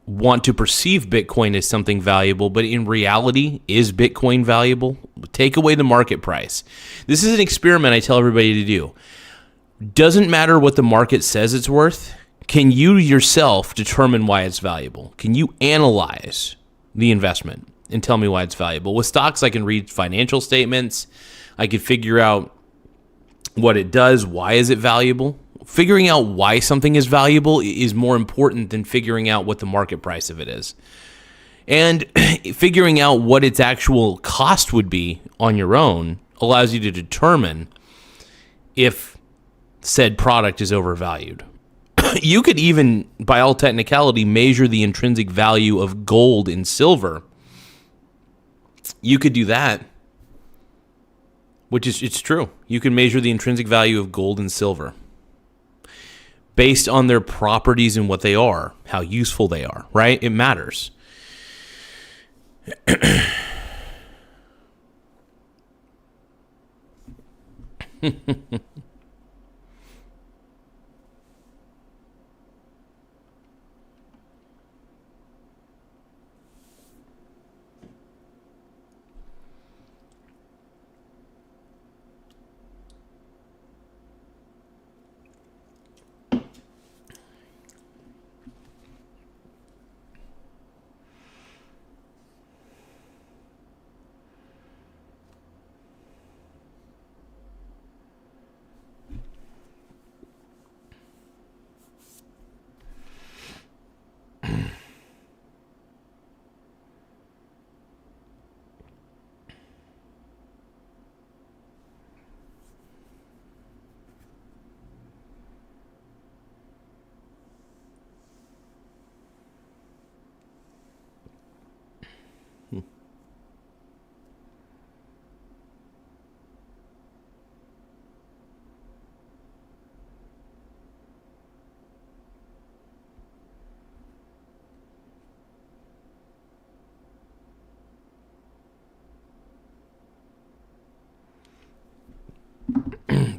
want to perceive Bitcoin as something valuable, but in reality, is Bitcoin valuable? Take away the market price. This is an experiment I tell everybody to do. Doesn't matter what the market says it's worth. Can you yourself determine why it's valuable? Can you analyze the investment and tell me why it's valuable? With stocks, I can read financial statements. I can figure out what it does. Why is it valuable? Figuring out why something is valuable is more important than figuring out what the market price of it is. And figuring out what its actual cost would be on your own allows you to determine if said product is overvalued. You could even, by all technicality, measure the intrinsic value of gold and silver. You could do that, which is, it's true. You can measure the intrinsic value of gold and silver based on their properties and what they are, how useful they are, right? It matters.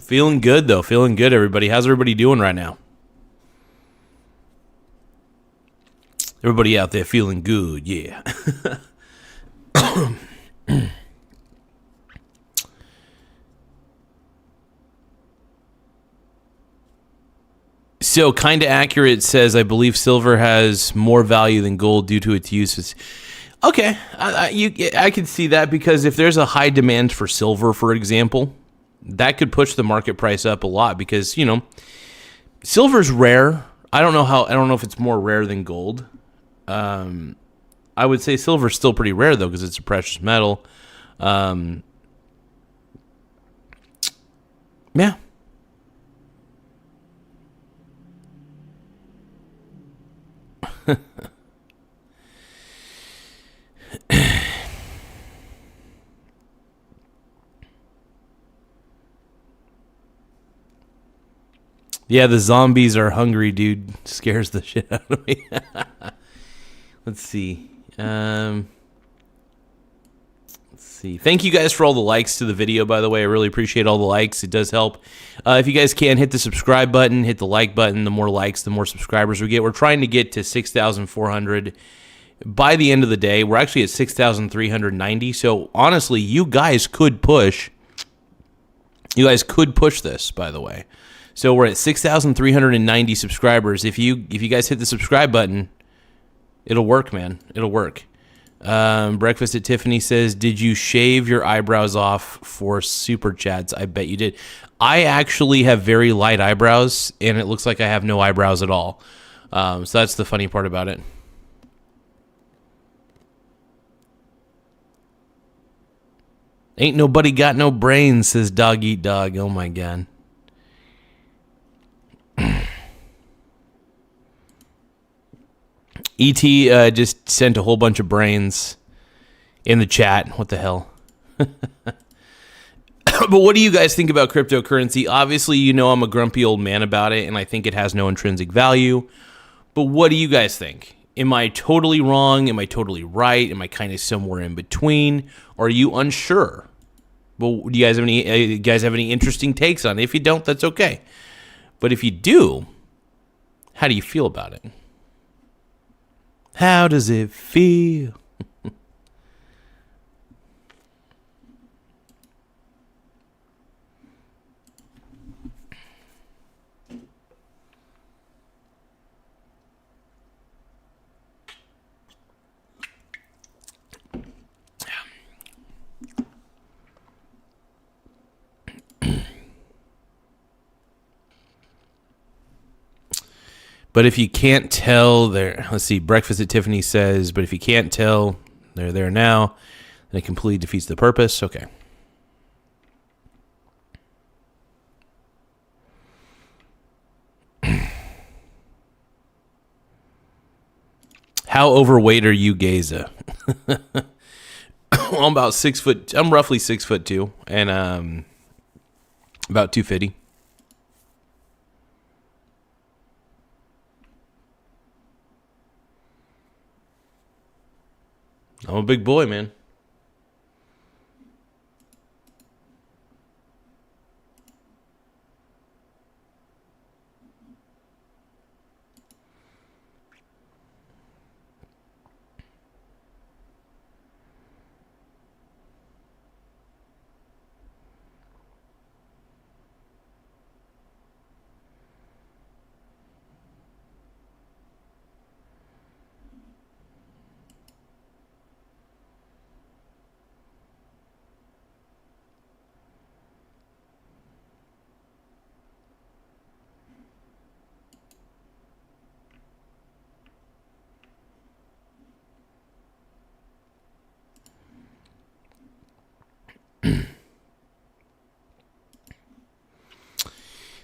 Feeling good, though. Feeling good, everybody. How's everybody doing right now? Everybody out there feeling good, yeah. So, kind of accurate says, I believe silver has more value than gold due to its uses. Okay, I can see that, because if there's a high demand for silver, for example, that could push the market price up a lot, because, you know, silver's rare. I don't know if it's more rare than gold. I would say silver's still pretty rare, though, because it's a precious metal. Yeah. Yeah, the zombies are hungry, dude. Scares the shit out of me. Let's see. Let's see. Thank you guys for all the likes to the video, by the way. I really appreciate all the likes. It does help. If you guys can, hit the subscribe button, hit the like button. The more likes, the more subscribers we get. We're trying to get to 6,400 by the end of the day. We're actually at 6,390. So, honestly, you guys could push this, by the way. So we're at 6,390 subscribers. If you guys hit the subscribe button, it'll work, man. It'll work. Breakfast at Tiffany says, did you shave your eyebrows off for super chats? I bet you did. I actually have very light eyebrows, and it looks like I have no eyebrows at all. So that's the funny part about it. Ain't nobody got no brains, says Dog Eat Dog. Oh, my God. ET just sent a whole bunch of brains in the chat. What the hell? But what do you guys think about cryptocurrency? Obviously, you know I'm a grumpy old man about it, and I think it has no intrinsic value. But what do you guys think? Am I totally wrong? Am I totally right? Am I kind of somewhere in between? Or are you unsure? Well, do you guys have any interesting takes on it? If you don't, that's okay. But if you do, how do you feel about it? How does it feel? But if you can't tell, let's see, Breakfast at Tiffany says, but if you can't tell, they're there now, then it completely defeats the purpose. Okay. How overweight are you, Gaza? I'm about 6 foot. I'm roughly 6'2", and about 250. I'm a big boy, man.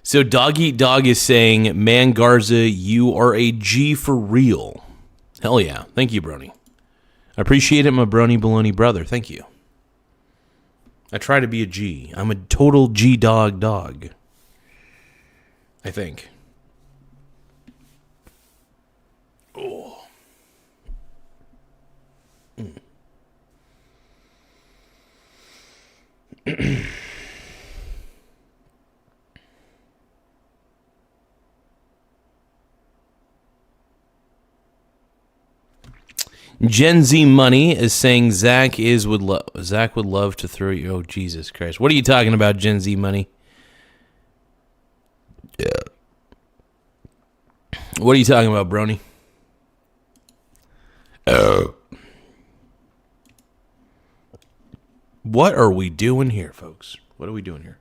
So Dog Eat Dog is saying, man, Garza, you are a G for real. Hell yeah. Thank you, Brony. I appreciate it, my Brony Baloney brother. Thank you. I try to be a G. I'm a total G-dog. I think. Oh. Gen Z Money is saying Zach would love to throw you. Oh, Jesus Christ. What are you talking about, Gen Z Money? Yeah. What are you talking about, Brony? What are we doing here, folks? What are we doing here?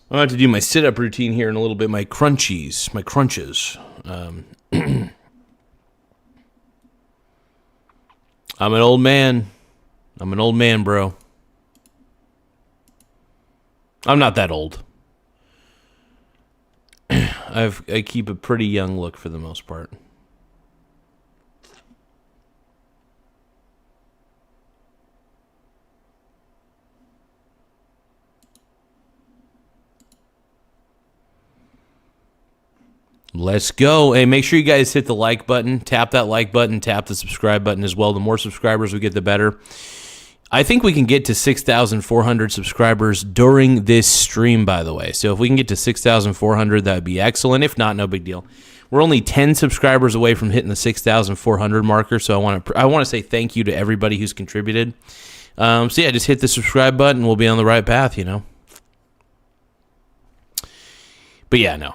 I'm about to do my sit-up routine here in a little bit. My crunches. I'm an old man. Bro. I'm not that old. I keep a pretty young look for the most part. Let's go. Hey, make sure you guys hit the like button. Tap that like button. Tap the subscribe button as well. The more subscribers we get, the better. I think we can get to 6,400 subscribers during this stream, by the way. So if we can get to 6,400, that would be excellent. If not, no big deal. We're only 10 subscribers away from hitting the 6,400 marker. So I want to say thank you to everybody who's contributed. So yeah, just hit the subscribe button. We'll be on the right path, you know. But yeah, no.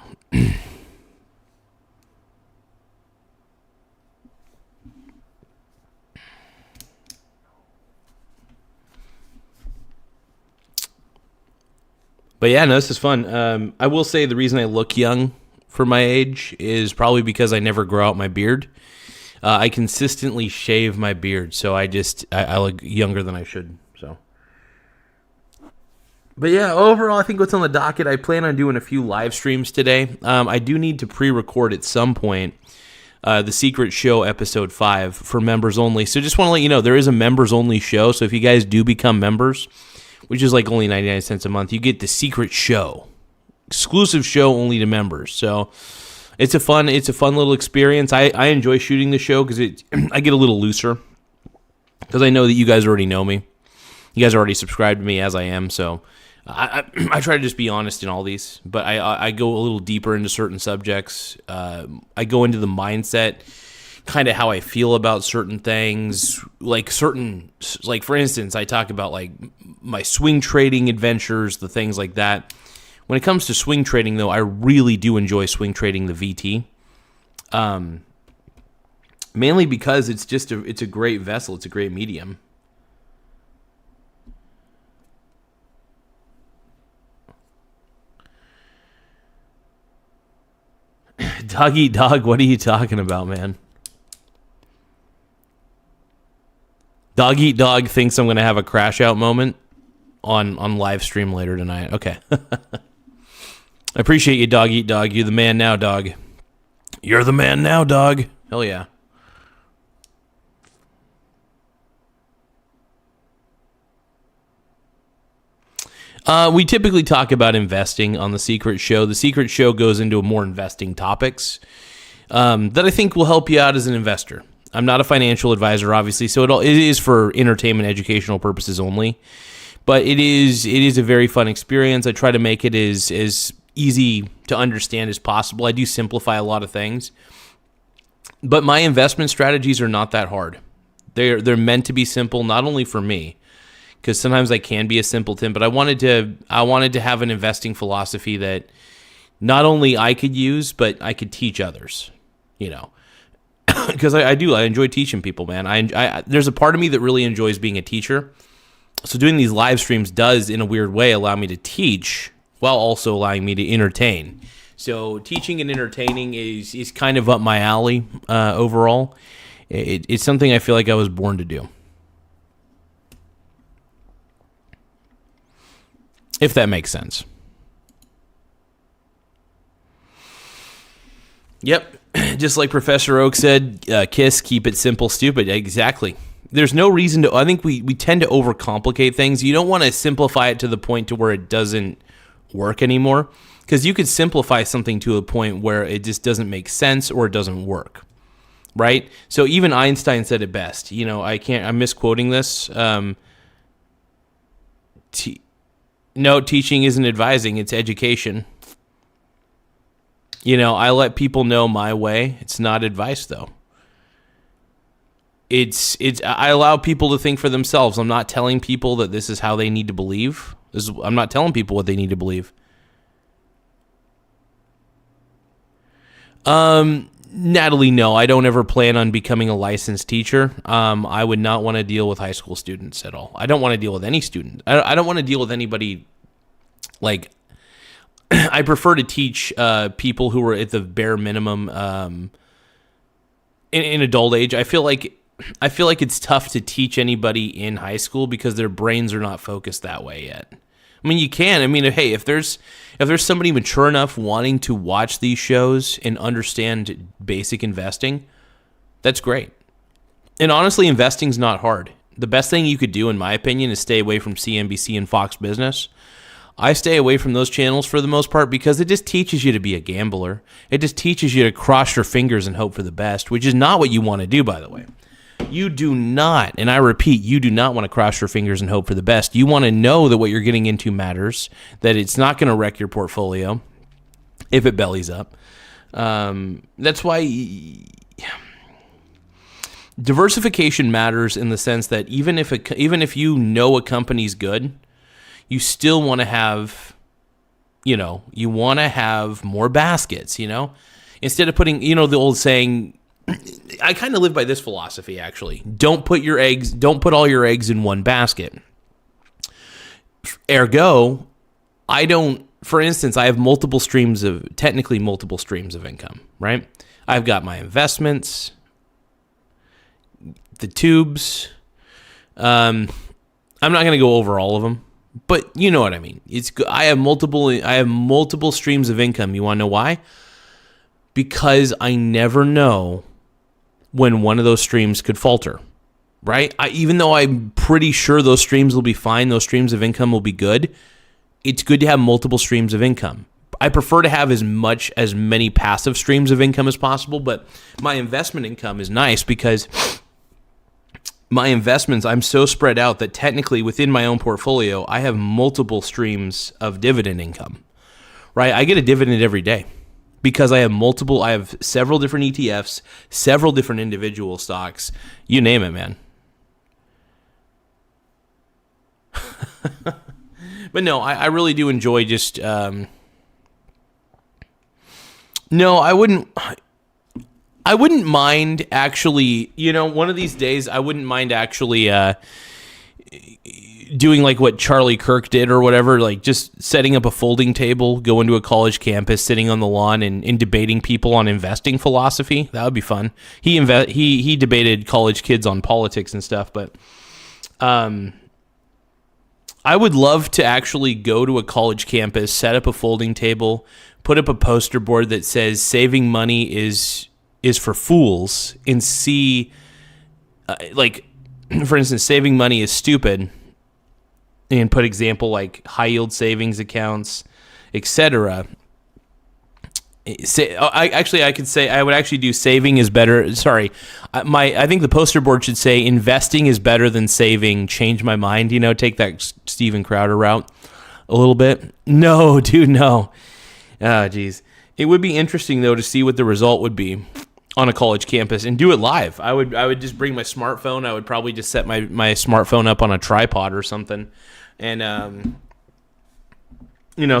But yeah, no, this is fun. I will say the reason I look young for my age is probably because I never grow out my beard. I consistently shave my beard, so I look younger than I should. So But yeah, overall, I think what's on the docket, I plan on doing a few live streams today. I do need to pre-record at some point the Secret Show episode 5 for members only. So just want to let you know, there is a members only show. So if you guys do become members, which is like only 99 cents a month, you get the Secret Show, exclusive show only to members. So it's a fun little experience. I enjoy shooting the show because I get a little looser because I know that you guys already know me. You guys already subscribed to me as I am, so I try to just be honest in all these, but I go a little deeper into certain subjects. I go into the mindset, kind of how I feel about certain things, like for instance, I talk about like my swing trading adventures, the things like that. When it comes to swing trading, though, I really do enjoy swing trading the VT, mainly because it's a great vessel, it's a great medium. Dog eat dog, what are you talking about, man? Dog eat dog thinks I'm going to have a crash out moment on live stream later tonight. Okay. I appreciate you, dog eat dog. You're the man now, dog. You're the man now, dog. Hell yeah. We typically talk about investing on The Secret Show. The Secret Show goes into more investing topics that I think will help you out as an investor. I'm not a financial advisor, obviously, so it is for entertainment, educational purposes only. But it is a very fun experience. I try to make it as easy to understand as possible. I do simplify a lot of things. But my investment strategies are not that hard. They're meant to be simple, not only for me, because sometimes I can be a simpleton, but I wanted to have an investing philosophy that not only I could use, but I could teach others, because I enjoy teaching people, man. There's a part of me that really enjoys being a teacher. So doing these live streams does, in a weird way, allow me to teach while also allowing me to entertain. So teaching and entertaining is kind of up my alley overall. It's something I feel like I was born to do. If that makes sense. Yep. Just like Professor Oak said, KISS, keep it simple, stupid. Exactly. There's no reason to, I think we tend to overcomplicate things. You don't want to simplify it to the point to where it doesn't work anymore, because you could simplify something to a point where it just doesn't make sense or it doesn't work. Right? So even Einstein said it best. I'm misquoting this. No, teaching isn't advising, it's education. I let people know my way. It's not advice, though. I allow people to think for themselves. I'm not telling people that this is how they need to believe. I'm not telling people what they need to believe. Natalie, no, I don't ever plan on becoming a licensed teacher. I would not want to deal with high school students at all. I don't want to deal with any student. I don't want to deal with anybody. Like, I prefer to teach people who are at the bare minimum in adult age. I feel like it's tough to teach anybody in high school because their brains are not focused that way yet. I mean, you can. I mean, hey, if there's somebody mature enough wanting to watch these shows and understand basic investing, that's great. And honestly, investing's not hard. The best thing you could do, in my opinion, is stay away from CNBC and Fox Business. I stay away from those channels for the most part because it just teaches you to be a gambler. It just teaches you to cross your fingers and hope for the best, which is not what you want to do, by the way. You do not, and I repeat, you do not want to cross your fingers and hope for the best. You want to know that what you're getting into matters, that it's not going to wreck your portfolio if it bellies up. That's why diversification matters in the sense that even if you know a company's good, you still want to have, you want to have more baskets, Instead of putting, the old saying, I kind of live by this philosophy, actually. Don't put all your eggs in one basket. Ergo, for instance, I have multiple streams of income, right? I've got my investments, the tubes. I'm not going to go over all of them, But you know what I mean. It's good. I have multiple streams of income. You want to know why? Because I never know when one of those streams could falter, right? Even though I'm pretty sure those streams will be fine, those streams of income will be good, it's good to have multiple streams of income. I prefer to have as many passive streams of income as possible, but my investment income is nice because my investments, I'm so spread out that technically within my own portfolio, I have multiple streams of dividend income, right? I get a dividend every day because I have several different ETFs, several different individual stocks, you name it, man. But no, I really do enjoy just, no, I wouldn't mind actually, one of these days, I wouldn't mind actually doing like what Charlie Kirk did or whatever, like just setting up a folding table, going to a college campus, sitting on the lawn and debating people on investing philosophy. That would be fun. He debated college kids on politics and stuff, but I would love to actually go to a college campus, set up a folding table, put up a poster board that says saving money is for fools, and see, like, for instance, saving money is stupid, and put example like high yield savings accounts, etc. I could say I would actually do saving is better. Sorry, I think the poster board should say investing is better than saving. Change my mind. Take that Steven Crowder route a little bit. No, dude, no. Oh, geez. It would be interesting though to see what the result would be on a college campus and do it live. I would just bring my smartphone. I would probably just set my smartphone up on a tripod or something, and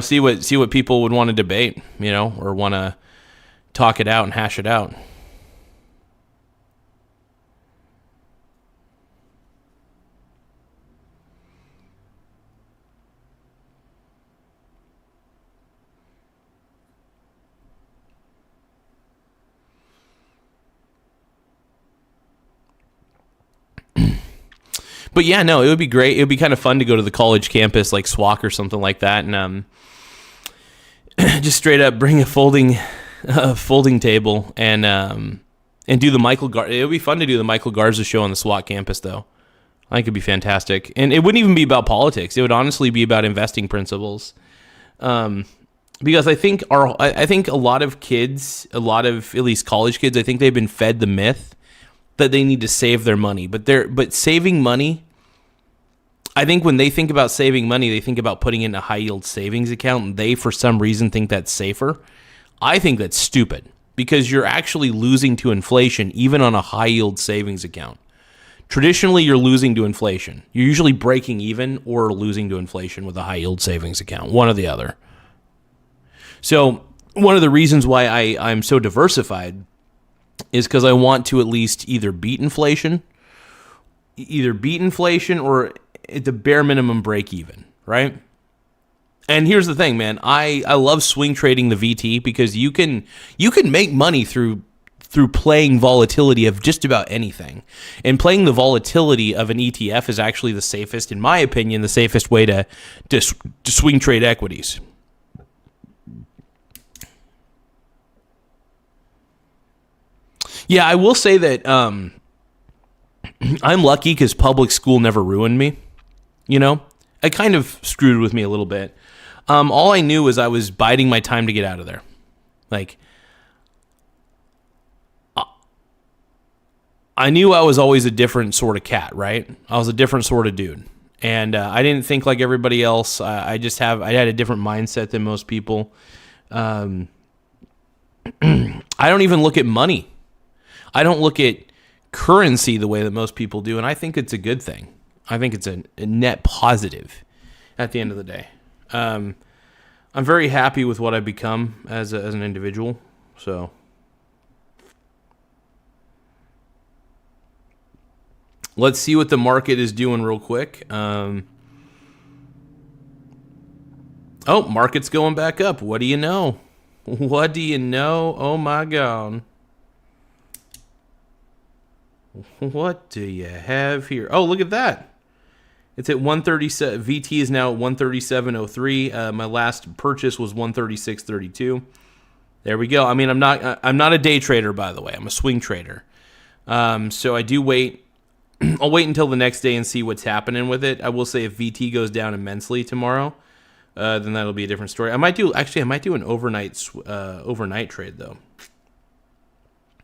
see what people would want to debate, or want to talk it out and hash it out. But yeah, no, it would be great. It would be kind of fun to go to the college campus like SWAC or something like that, and just straight up bring a folding table and do the Michael Garza. It would be fun to do the Michael Garza show on the SWAC campus, though. I think it'd be fantastic, and it wouldn't even be about politics. It would honestly be about investing principles, because I think a lot of kids, at least college kids, I think they've been fed the myth that they need to save their money, but saving money, I think when they think about saving money, they think about putting it in a high yield savings account, and they for some reason think that's safer. I think that's stupid because you're actually losing to inflation even on a high yield savings account. Traditionally, you're losing to inflation. You're usually breaking even or losing to inflation with a high yield savings account, one or the other. So one of the reasons why I'm so diversified is because I want to at least either beat inflation or at the bare minimum break even, right? And here's the thing, man. I love swing trading the VT because you can make money through playing volatility of just about anything. And playing the volatility of an ETF is actually the safest, in my opinion, the safest way to swing trade equities. Yeah, I will say that I'm lucky because public school never ruined me. It kind of screwed with me a little bit. All I knew was I was biding my time to get out of there. Like, I knew I was always a different sort of cat, right? I was a different sort of dude. And I didn't think like everybody else. I had a different mindset than most people. I don't even look at money. I don't look at currency the way that most people do, and I think it's a good thing. I think it's a net positive at the end of the day. I'm very happy with what I've become as an individual. So let's see what the market is doing real quick. Market's going back up. What do you know? What do you know? Oh my God. What do you have here? Oh, look at that. It's at 137. VT is now at 137.03. My last purchase was 136.32. There we go. I mean, I'm not a day trader, by the way. I'm a swing trader. So I do wait. I'll wait until the next day and see what's happening with it. I will say if VT goes down immensely tomorrow, then that'll be a different story. I might do an overnight trade though.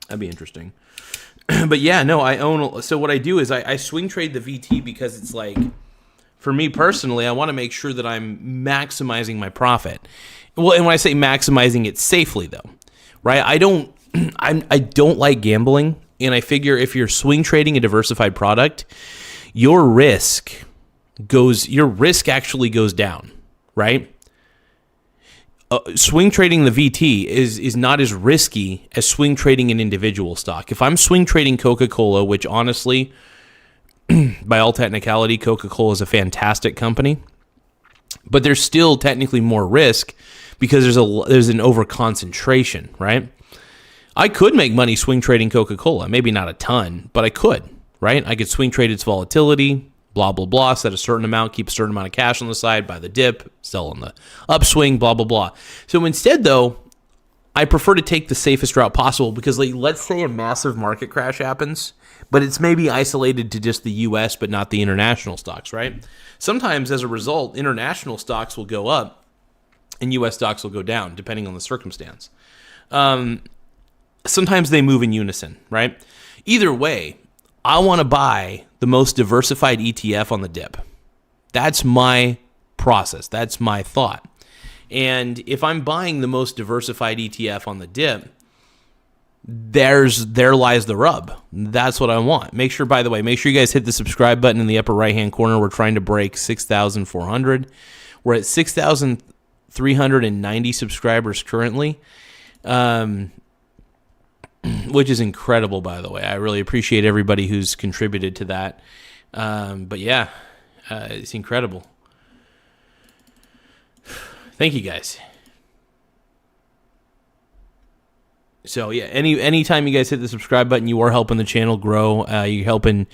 That'd be interesting. But yeah, no, I own. So what I do is I swing trade the VT because it's like, for me personally, I want to make sure that I'm maximizing my profit. Well, and when I say maximizing it safely, though, right? I don't like gambling, and I figure if you're swing trading a diversified product, your risk actually goes down, right? Swing trading the VT is not as risky as swing trading an individual stock. If I'm swing trading Coca-Cola, which honestly, by all technicality, Coca-Cola is a fantastic company, but there's still technically more risk because there's an over-concentration, right? I could make money swing trading Coca-Cola, maybe not a ton, but I could, right? I could swing trade its volatility, blah, blah, blah, set a certain amount, keep a certain amount of cash on the side, buy the dip, sell on the upswing, blah, blah, blah. So instead, though, I prefer to take the safest route possible because, like, let's say a massive market crash happens, but it's maybe isolated to just the U.S., but not the international stocks, right? Sometimes, as a result, international stocks will go up and U.S. stocks will go down, depending on the circumstance. Sometimes they move in unison, right? Either way, I want to buy the most diversified ETF on the dip. That's my process. That's my thought. And if I'm buying the most diversified ETF on the dip, there lies the rub. That's what I want. Make sure you guys hit the subscribe button in the upper right-hand corner. We're trying to break 6,400. We're at 6,390 subscribers currently, which is incredible, by the way. I really appreciate everybody who's contributed to that. But yeah, it's incredible. Thank you, guys. So yeah, anytime you guys hit the subscribe button, you are helping the channel grow. You're helping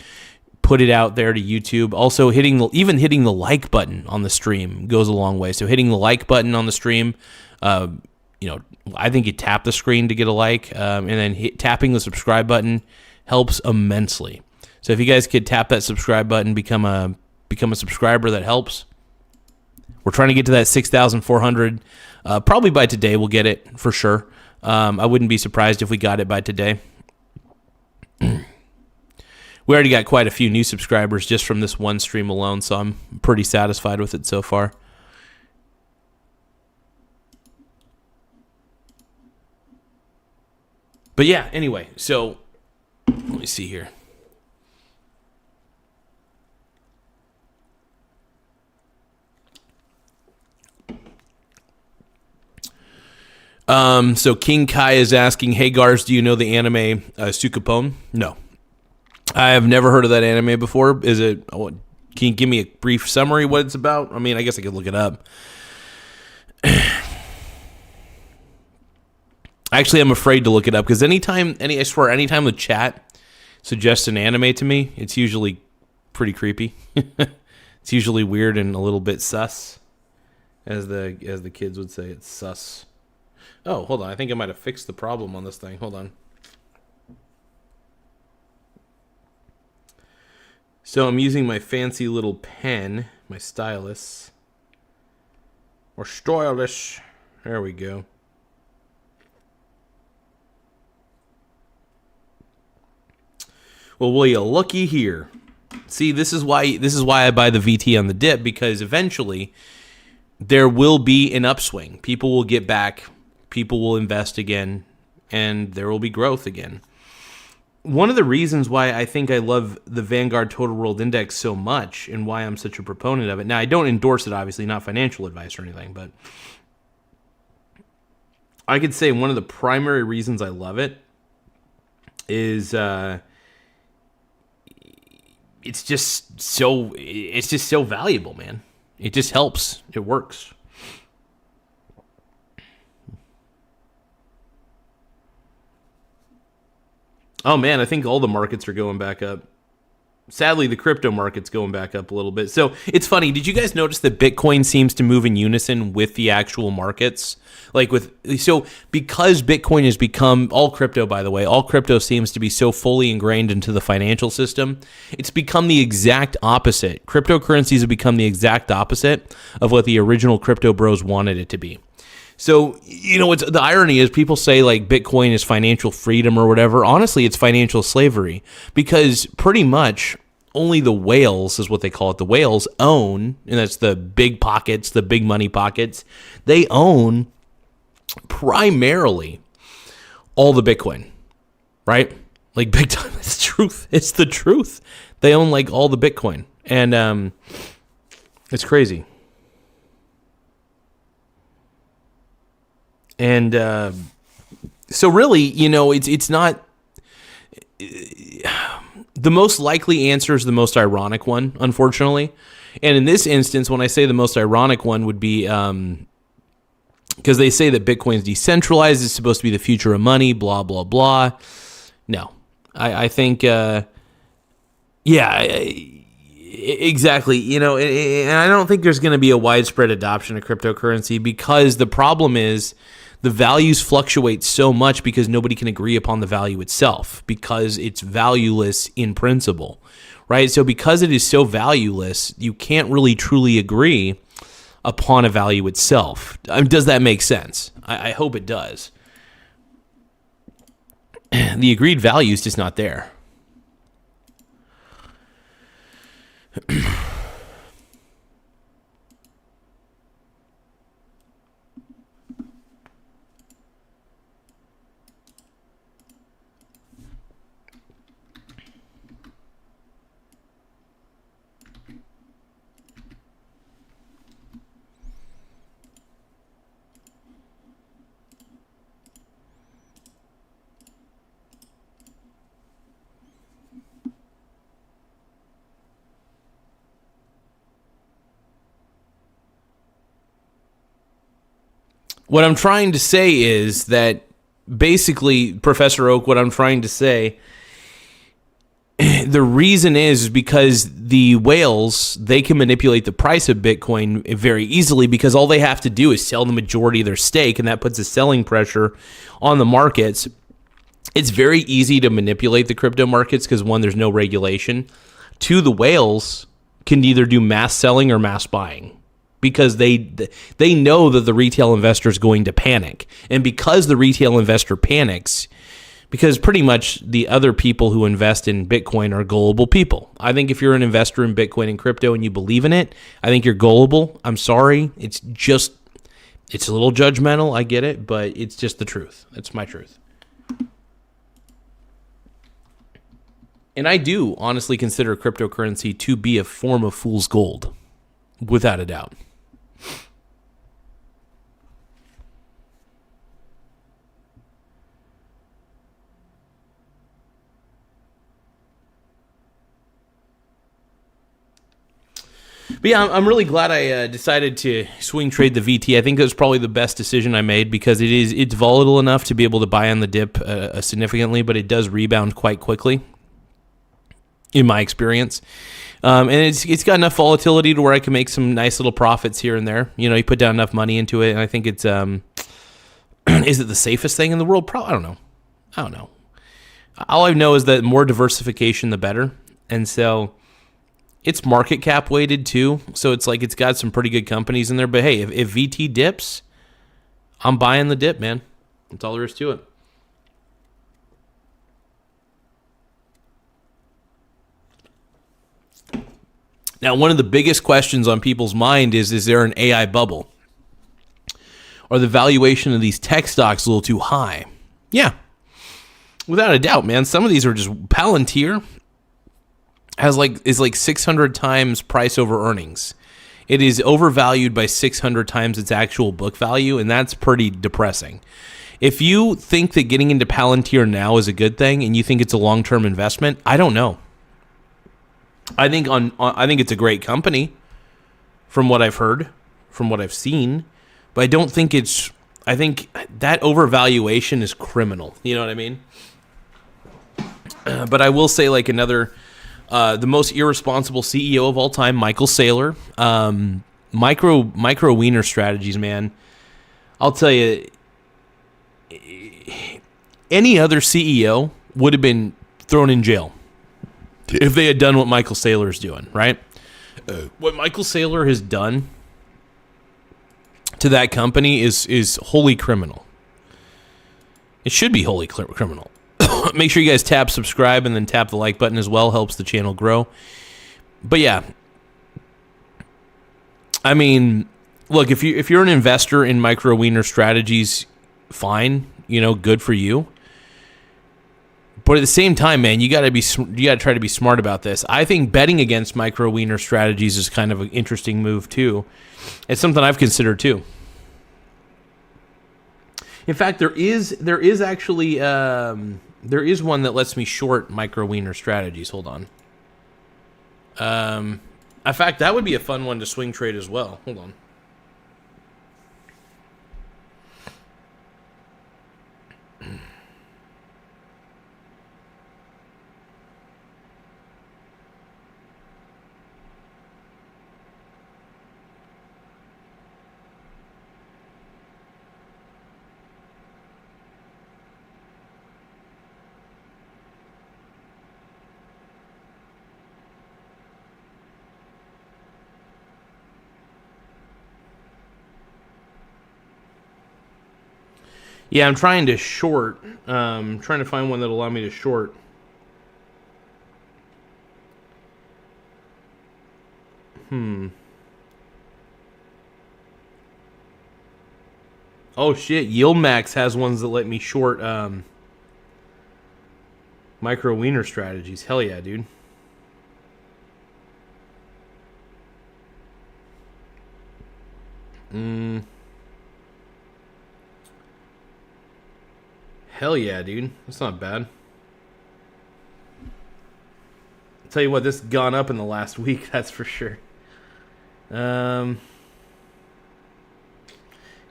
put it out there to YouTube. Also, hitting the like button on the stream goes a long way. So hitting the like button on the stream, I think you tap the screen to get a like, and then tapping the subscribe button helps immensely. So if you guys could tap that subscribe button, become a subscriber, that helps. We're trying to get to that 6,400. Probably by today we'll get it for sure. I wouldn't be surprised if we got it by today. We already got quite a few new subscribers just from this one stream alone, so I'm pretty satisfied with it so far. But yeah, anyway, so let me see here. So King Kai is asking, hey Garz, do you know the anime Sukapon? No. I have never heard of that anime before. Can you give me a brief summary what it's about? I mean, I guess I could look it up. Actually, I'm afraid to look it up because anytime the chat suggests an anime to me, it's usually pretty creepy. It's usually weird and a little bit sus, as the kids would say. It's sus. Oh, hold on. I think I might have fixed the problem on this thing. Hold on. So I'm using my fancy little pen, my stylus. Or stylus. There we go. Well, will you looky here? See, this is why I buy the VT on the dip, because eventually there will be an upswing. People will get back. People will invest again, and there will be growth again. One of the reasons why I think I love the Vanguard Total World Index so much and why I'm such a proponent of it. Now, I don't endorse it, obviously, not financial advice or anything, but I could say one of the primary reasons I love it is it's just so valuable, man. It just helps. It works. Oh man, I think all the markets are going back up. Sadly, the crypto market's going back up a little bit. So it's funny. Did you guys notice that Bitcoin seems to move in unison with the actual markets? So because Bitcoin has become, all crypto, by the way, all crypto seems to be so fully ingrained into the financial system, it's become the exact opposite. Cryptocurrencies have become the exact opposite of what the original crypto bros wanted it to be. So, what's the irony is people say like Bitcoin is financial freedom or whatever. Honestly, it's financial slavery, because pretty much only the whales, is what they call it. The whales own, and that's the big pockets, the big money pockets. They own primarily all the Bitcoin, right? Like big time. It's truth. It's the truth. They own like all the Bitcoin, and it's crazy. And so really, it's not the most likely answer is the most ironic one, unfortunately. And in this instance, when I say the most ironic one would be because they say that Bitcoin's decentralized, it's supposed to be the future of money, blah, blah, blah. No, I think, exactly. And I don't think there's going to be a widespread adoption of cryptocurrency, because the problem is the values fluctuate so much because nobody can agree upon the value itself, because it's valueless in principle, right? So because it is so valueless, you can't really truly agree upon a value itself. Does that make sense? I hope it does. The agreed value is just not there. What I'm trying to say is that basically, Professor Oak, what I'm trying to say, the reason is because the whales, they can manipulate the price of Bitcoin very easily, because all they have to do is sell the majority of their stake, and that puts a selling pressure on the markets. It's very easy to manipulate the crypto markets because, one, there's no regulation. Two, the whales can either do mass selling or mass buying, because they know that the retail investor is going to panic. And because the retail investor panics, because pretty much the other people who invest in Bitcoin are gullible people. I think if you're an investor in Bitcoin and crypto and you believe in it, I think you're gullible. I'm sorry. It's a little judgmental. I get it, but it's just the truth. It's my truth. And I do honestly consider cryptocurrency to be a form of fool's gold, without a doubt. But yeah, I'm really glad I decided to swing trade the VT. I think it was probably the best decision I made, because it's volatile enough to be able to buy on the dip significantly, but it does rebound quite quickly, in my experience. And it's got enough volatility to where I can make some nice little profits here and there. You put down enough money into it, and I think it's is it the safest thing in the world? Probably. I don't know. All I know is that more diversification, the better. And so it's market cap weighted too. So it's like it's got some pretty good companies in there. But hey, if VT dips, I'm buying the dip, man. That's all there is to it. Now, one of the biggest questions on people's mind is there an AI bubble? Or the valuation of these tech stocks a little too high? Yeah, without a doubt, man. Some of these are just, Palantir is like 600 times price over earnings. It is overvalued by 600 times its actual book value, and that's pretty depressing. If you think that getting into Palantir now is a good thing and you think it's a long-term investment, I don't know. I think it's a great company from what I've heard, from what I've seen, but I don't think I think that overvaluation is criminal. You know what I mean? But I will say, like, another The most irresponsible CEO of all time, Michael Saylor. Micro wiener strategies, man. I'll tell you, any other CEO would have been thrown in jail if they had done what Michael Saylor is doing, right? What Michael Saylor has done to that company is wholly criminal. It should be wholly criminal. Make sure you guys tap subscribe and then tap the like button as well. Helps the channel grow. But yeah, I mean, look, if you're an investor in micro wiener strategies, fine, good for you. But at the same time, man, you got to try to be smart about this. I think betting against micro wiener strategies is kind of an interesting move too. It's something I've considered too. In fact, there is actually there is one that lets me short micro wiener strategies. Hold on. In fact, that would be a fun one to swing trade as well. Hold on. Yeah, I'm trying to short. Trying to find one that'll allow me to short. Oh shit, YieldMax has ones that let me short micro wiener strategies. Hell yeah, dude. Hell yeah, dude. That's not bad. I'll tell you what, this has gone up in the last week, that's for sure. Yeah,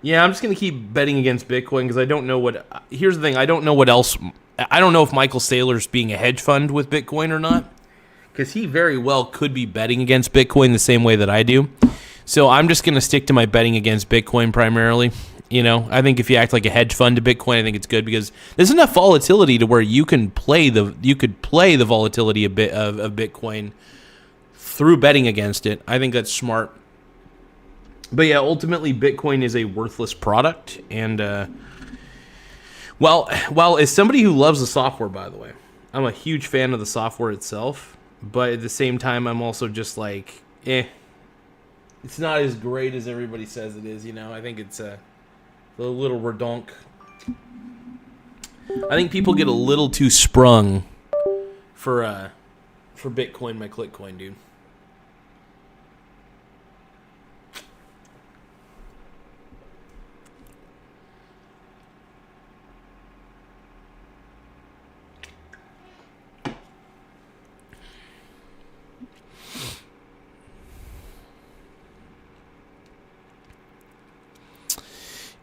I'm just going to keep betting against Bitcoin because I don't know what... Here's the thing, I don't know what else... I don't know if Michael Saylor's being a hedge fund with Bitcoin or not, because he very well could be betting against Bitcoin the same way that I do. So I'm just going to stick to my betting against Bitcoin primarily. I think if you act like a hedge fund to Bitcoin, I think it's good because there's enough volatility to where you could play the volatility of Bitcoin through betting against it. I think that's smart. But yeah, ultimately Bitcoin is a worthless product. And well, as somebody who loves the software, by the way, I'm a huge fan of the software itself. But at the same time, I'm also just like, it's not as great as everybody says it is. I think it's a little redonk. I think people get a little too sprung for Bitcoin, my Clickcoin, dude.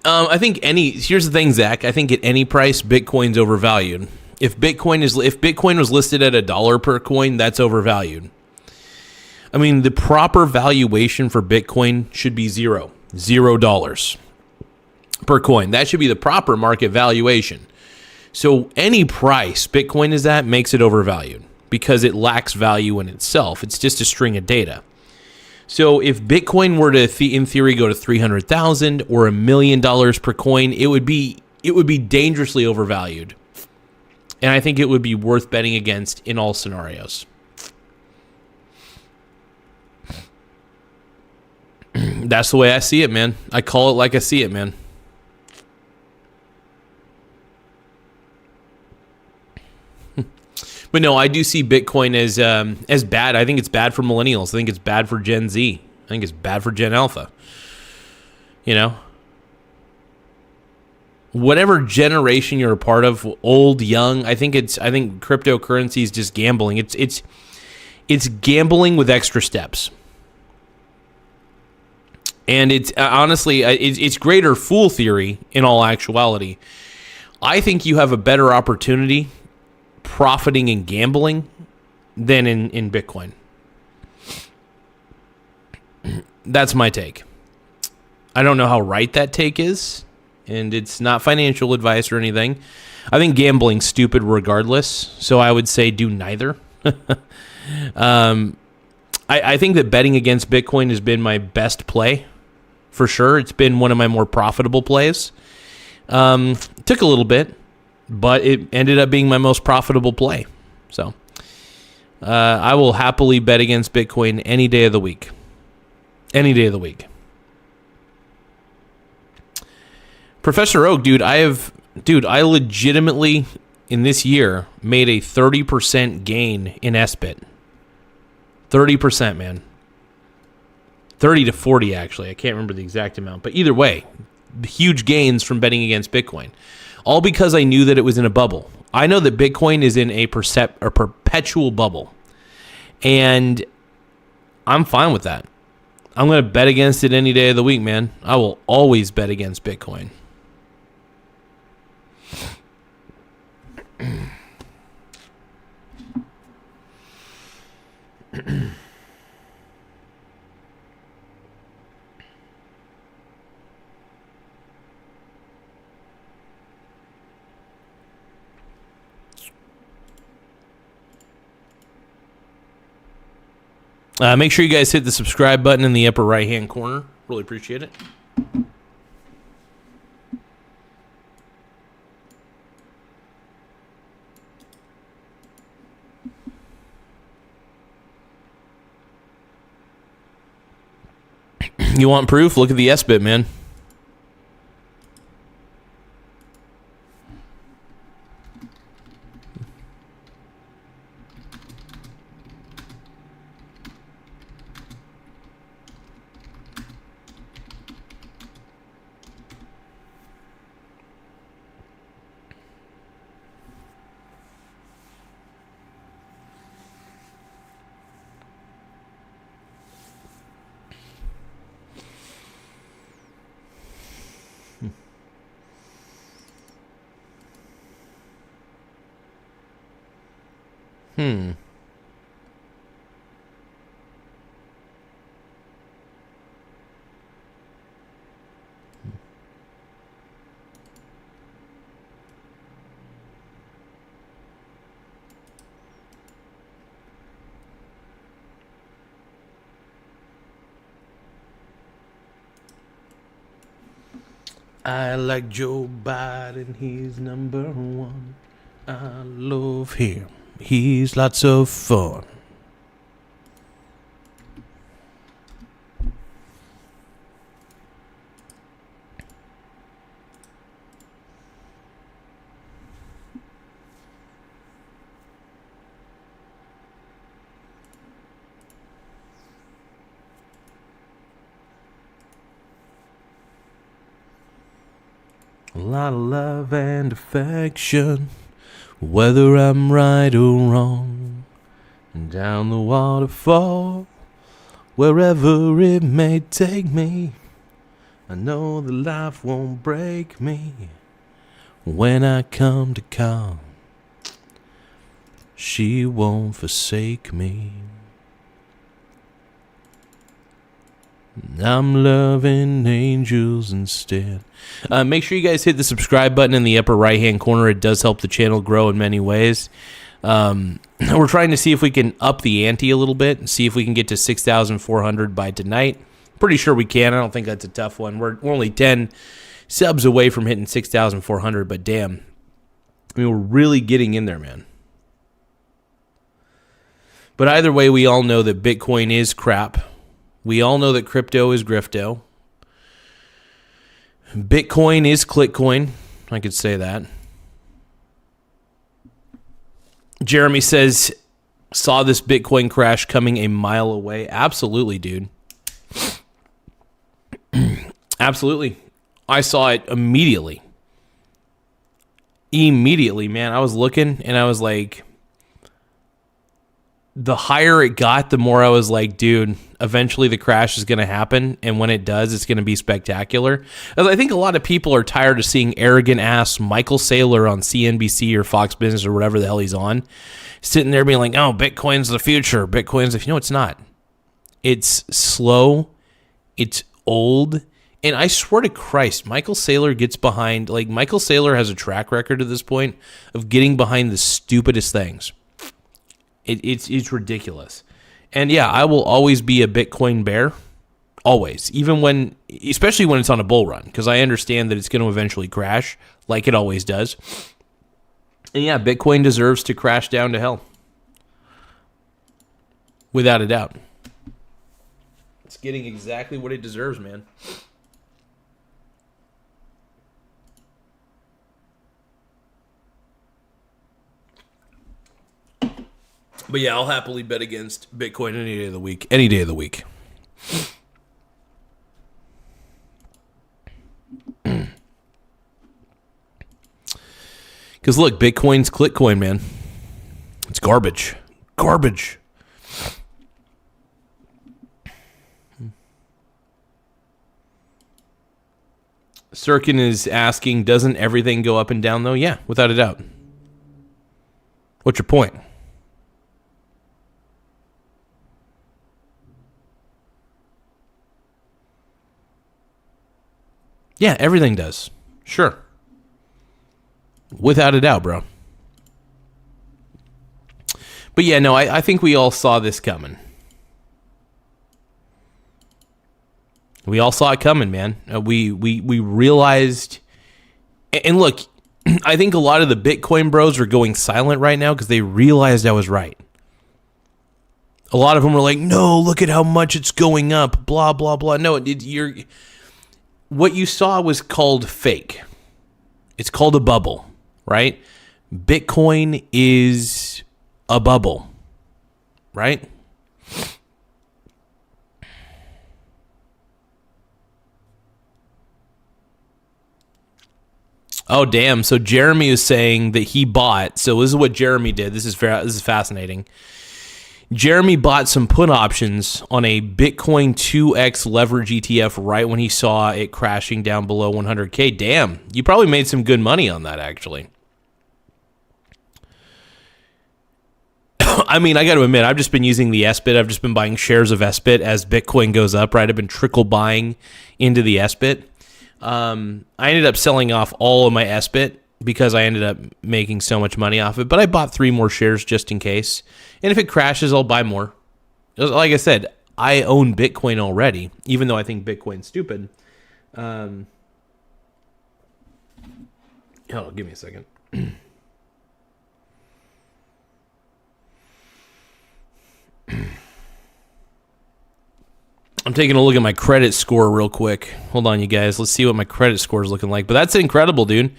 I think here's the thing, Zach. I think at any price, Bitcoin's overvalued. If Bitcoin was listed at $1 per coin, that's overvalued. I mean, the proper valuation for Bitcoin should be $0 per coin. That should be the proper market valuation. So any price Bitcoin is at makes it overvalued because it lacks value in itself. It's just a string of data. So if Bitcoin were to, in theory, go to $300,000 or $1 million per coin, it would be dangerously overvalued. And I think it would be worth betting against in all scenarios. That's the way I see it, man. I call it like I see it, man. But no, I do see Bitcoin as bad. I think it's bad for millennials. I think it's bad for Gen Z. I think it's bad for Gen Alpha. Whatever generation you're a part of, old, young, I think cryptocurrency is just gambling. It's gambling with extra steps. And it's honestly, it's greater fool theory in all actuality. I think you have a better opportunity profiting and gambling than in Bitcoin. That's my take. I don't know how right that take is, and it's not financial advice or anything. I think gambling's stupid regardless, so I would say do neither. I think that betting against Bitcoin has been my best play, for sure. It's been one of my more profitable plays. Took a little bit, but it ended up being my most profitable play. So I will happily bet against Bitcoin any day of the week. Any day of the week. Professor Oak, dude, I legitimately, in this year, made a 30% gain in SBIT. 30%, man. 30 to 40, actually. I can't remember the exact amount. But either way, huge gains from betting against Bitcoin. All because I knew that it was in a bubble. I know that Bitcoin is in a perpetual bubble. And I'm fine with that. I'm going to bet against it any day of the week, man. I will always bet against Bitcoin. Make sure you guys hit the subscribe button in the upper right-hand corner. Really appreciate it. You want proof? Look at the SBIT, man. I like Joe Biden, he's number one. I love him, he's lots of fun. A lot of love and affection, whether I'm right or wrong. And down the waterfall, wherever it may take me, I know that life won't break me. When I come to call, she won't forsake me. I'm loving angels instead. Make sure you guys hit the subscribe button in the upper right-hand corner. It does help the channel grow in many ways. We're trying to see if we can up the ante a little bit and see if we can get to 6,400 by tonight. Pretty sure we can. I don't think that's a tough one. We're only 10 subs away from hitting 6,400, but damn. I mean, we're really getting in there, man. But either way, we all know that Bitcoin is crap. We all know that crypto is grifto. Bitcoin is clickcoin. I could say that. Jeremy says, saw this Bitcoin crash coming a mile away. Absolutely, dude. Absolutely. I saw it immediately. Immediately, man. I was looking and I was like, the higher it got, the more I was like, dude, eventually the crash is going to happen. And when it does, it's going to be spectacular. As I think a lot of people are tired of seeing arrogant ass Michael Saylor on CNBC or Fox Business or whatever the hell he's on, sitting there being like, oh, Bitcoin's the future. Bitcoin's the... No, it's not. It's slow. It's old. And I swear to Christ, Michael Saylor gets behind... Like, Michael Saylor has a track record at this point of getting behind the stupidest things. It's ridiculous. And yeah, I will always be a Bitcoin bear. Always. Especially when it's on a bull run, because I understand that it's going to eventually crash, like it always does. And yeah, Bitcoin deserves to crash down to hell. Without a doubt. It's getting exactly what it deserves, man. But yeah, I'll happily bet against Bitcoin any day of the week. Any day of the week. Because look, Bitcoin's clickcoin, man. It's garbage. Garbage. Sirkin is asking, doesn't everything go up and down, though? Yeah, without a doubt. What's your point? Yeah, everything does. Sure. Without a doubt, bro. But yeah, no, I think we all saw this coming. We all saw it coming, man. We realized... And look, I think a lot of the Bitcoin bros are going silent right now because they realized I was right. A lot of them were like, no, look at how much it's going up, blah, blah, blah. No, what you saw was called fake. It's called a bubble, right? Bitcoin is a bubble, right? Oh, damn. So Jeremy is saying that he bought. So this is what Jeremy did. This is fascinating. Jeremy bought some put options on a Bitcoin 2x leverage ETF right when he saw it crashing down below 100K. Damn, you probably made some good money on that, actually. I mean, I got to admit, I've just been using the SBIT. I've just been buying shares of SBIT as Bitcoin goes up, right? I've been trickle buying into the SBIT. I ended up selling off all of my SBIT because I ended up making so much money off it. But I bought 3 more shares just in case. And if it crashes, I'll buy more. Like I said, I own Bitcoin already, even though I think Bitcoin's stupid. Hold on, give me a second. I'm taking a look at my credit score real quick. Hold on, you guys. Let's see what my credit score is looking like. But that's incredible, dude.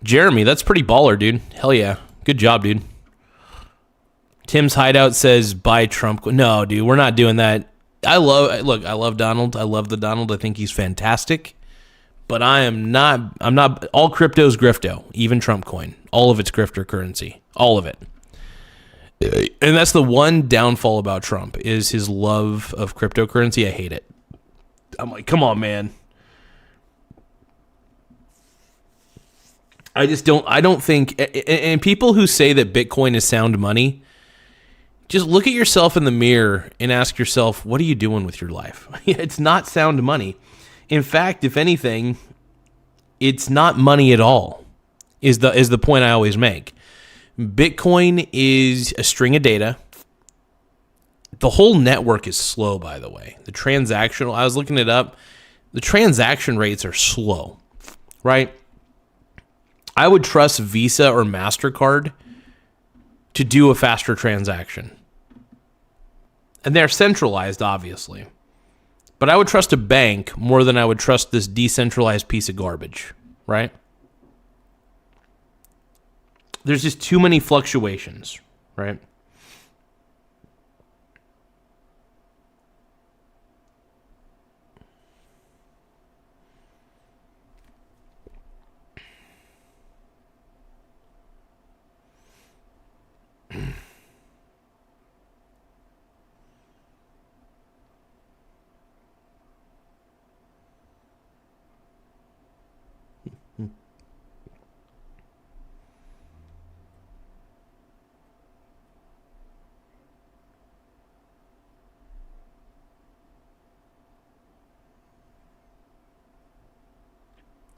Jeremy, that's pretty baller, dude. Hell yeah. Good job, dude. Tim's Hideout says, buy Trump. No, dude, we're not doing that. I love Donald. I love the Donald. I think he's fantastic. But I'm not, all crypto's grifto, even Trump coin. All of it's grifter currency. All of it. And that's the one downfall about Trump is his love of cryptocurrency. I hate it. I'm like, come on, man. I don't think, and people who say that Bitcoin is sound money, just look at yourself in the mirror and ask yourself, what are you doing with your life? It's not sound money. In fact, if anything, it's not money at all, is the point I always make. Bitcoin is a string of data. The whole network is slow, by the way. I was looking it up. The transaction rates are slow, right? I would trust Visa or MasterCard to do a faster transaction. And they're centralized, obviously. But I would trust a bank more than I would trust this decentralized piece of garbage, right? There's just too many fluctuations, right?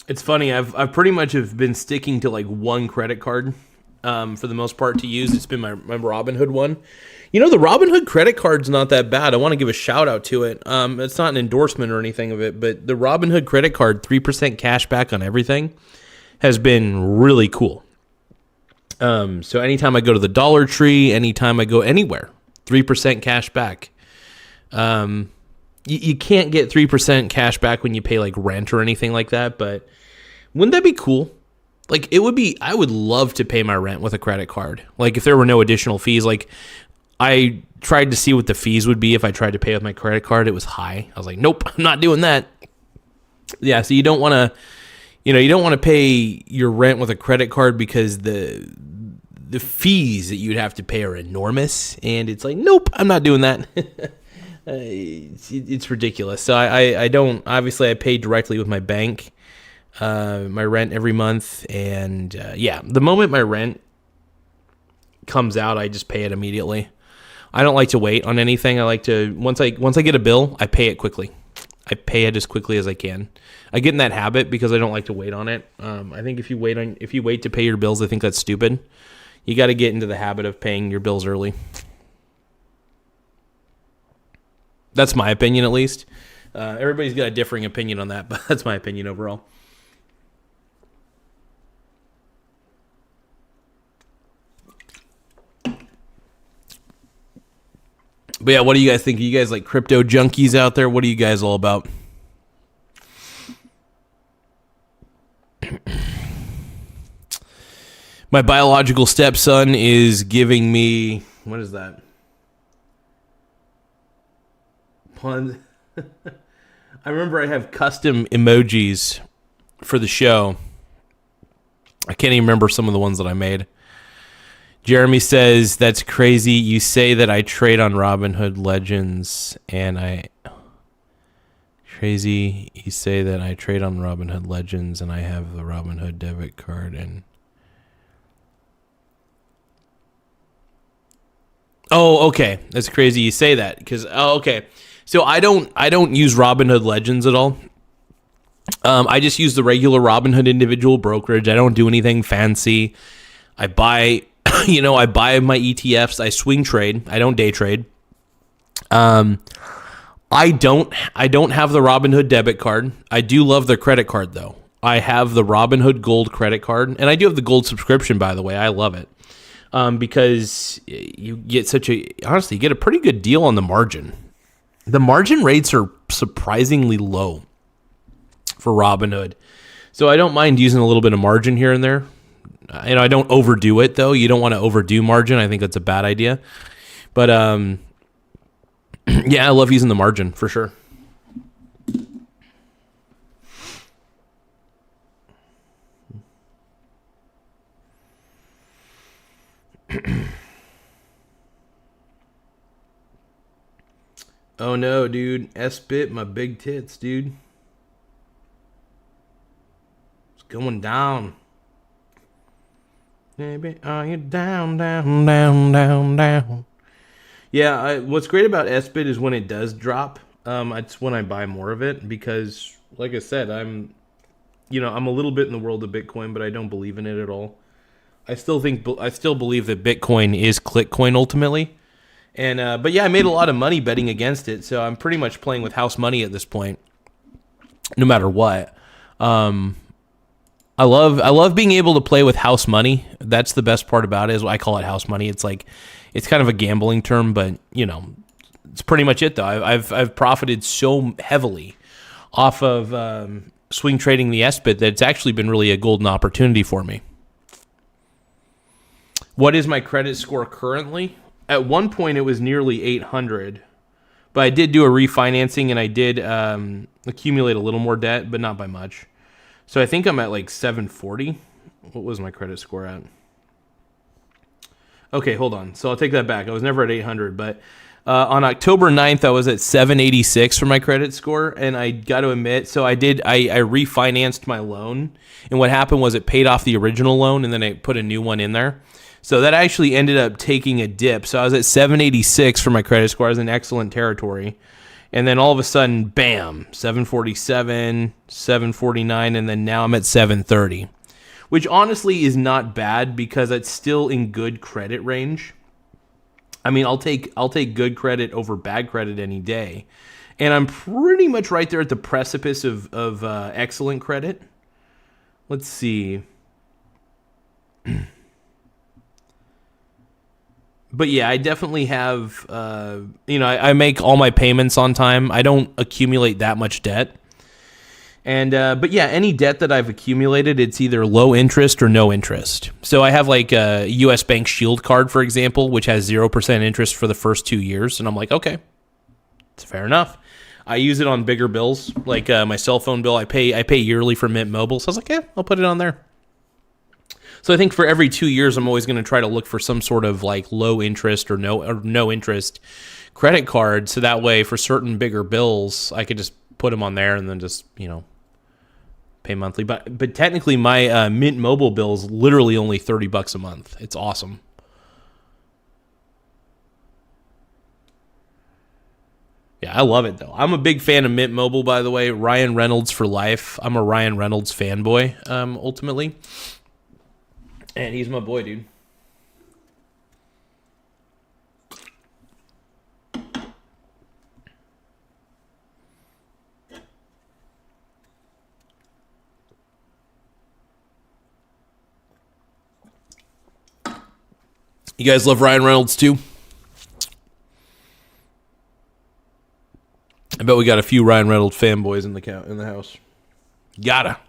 It's funny. I've pretty much have been sticking to like one credit card for the most part to use. It's been my Robinhood one. The Robinhood credit card's not that bad. I want to give a shout out to it. It's not an endorsement or anything of it, but the Robinhood credit card, 3% cash back on everything, has been really cool. So anytime I go to the Dollar Tree, anytime I go anywhere, 3% cash back. You can't get 3% cash back when you pay like rent or anything like that, but wouldn't that be cool? Like I would love to pay my rent with a credit card. Like if there were no additional fees, like I tried to see what the fees would be if I tried to pay with my credit card. It was high. I was like, nope, I'm not doing that. Yeah. So you don't want to pay your rent with a credit card because the fees that you'd have to pay are enormous. And it's like, nope, I'm not doing that. It's ridiculous. So I don't, obviously I pay directly with my bank, my rent every month. And the moment my rent comes out, I just pay it immediately. I don't like to wait on anything. I like to, once I get a bill, I pay it quickly. I pay it as quickly as I can. I get in that habit because I don't like to wait on it. I think if you wait to pay your bills, I think that's stupid. You got to get into the habit of paying your bills early. That's my opinion, at least. Everybody's got a differing opinion on that, but that's my opinion overall. But yeah, what do you guys think? Are you guys like crypto junkies out there? What are you guys all about? My biological stepson is giving me, what is that? Puns. I remember I have custom emojis for the show. I can't even remember some of the ones that I made. Jeremy says, that's crazy. You say that I trade on Robinhood Legends Crazy. You say that I trade on Robinhood Legends and I have the Robinhood debit card and... Oh, okay. That's crazy you say that because okay. So I don't use Robinhood Legends at all. I just use the regular Robinhood individual brokerage. I don't do anything fancy. I buy my ETFs. I swing trade. I don't day trade. I don't have the Robinhood debit card. I do love their credit card though. I have the Robinhood Gold credit card, and I do have the Gold subscription, by the way. I love it. Because you get you get a pretty good deal on the margin. The margin rates are surprisingly low for Robinhood. So I don't mind using a little bit of margin here and there. I don't overdo it though. You don't want to overdo margin. I think that's a bad idea. But yeah, I love using the margin for sure. Oh no, dude. S-bit, my big tits, dude. It's going down. Baby, are you down, down, down, down, down? Yeah, what's great about S-bit is when it does drop, it's when I buy more of it because, like I said, I'm a little bit in the world of Bitcoin, but I don't believe in it at all. I still believe that Bitcoin is Clickcoin ultimately. And but yeah, I made a lot of money betting against it, so I'm pretty much playing with house money at this point, no matter what. I love being able to play with house money. That's the best part about it. Is I call it house money. It's kind of a gambling term, but it's pretty much it though. I've profited so heavily off of swing trading the S-bit that it's actually been really a golden opportunity for me. What is my credit score currently? At one point, it was nearly 800, but I did do a refinancing and I did accumulate a little more debt, but not by much. So I think I'm at like 740. What was my credit score at? Okay, hold on. So I'll take that back. I was never at 800, but on October 9th, I was at 786 for my credit score, and I got to admit, so I refinanced my loan, and what happened was it paid off the original loan, and then I put a new one in there. So that actually ended up taking a dip. So I was at 786 for my credit score. I was in excellent territory. And then all of a sudden, bam, 747, 749, and then now I'm at 730, which honestly is not bad because it's still in good credit range. I mean, I'll take good credit over bad credit any day. And I'm pretty much right there at the precipice of excellent credit. Let's see. But yeah, I definitely have, I make all my payments on time. I don't accumulate that much debt. And, but yeah, any debt that I've accumulated, it's either low interest or no interest. So I have like a US Bank Shield card, for example, which has 0% interest for the first 2 years. And I'm like, okay, it's fair enough. I use it on bigger bills, like my cell phone bill. I pay yearly for Mint Mobile. So I was like, yeah, I'll put it on there. So I think for every 2 years, I'm always going to try to look for some sort of like low interest or no interest credit card. So that way for certain bigger bills, I could just put them on there and then just, pay monthly. But technically my Mint Mobile bill is literally only $30 a month. It's awesome. Yeah, I love it though. I'm a big fan of Mint Mobile, by the way. Ryan Reynolds for life. I'm a Ryan Reynolds fanboy, ultimately. And he's my boy, dude. You guys love Ryan Reynolds too? I bet we got a few Ryan Reynolds fanboys in the house. Gotta.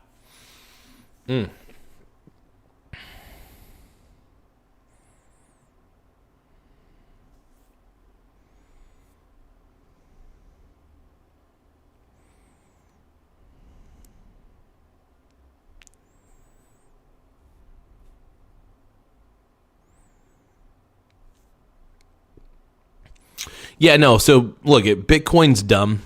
Yeah, no, so look, Bitcoin's dumb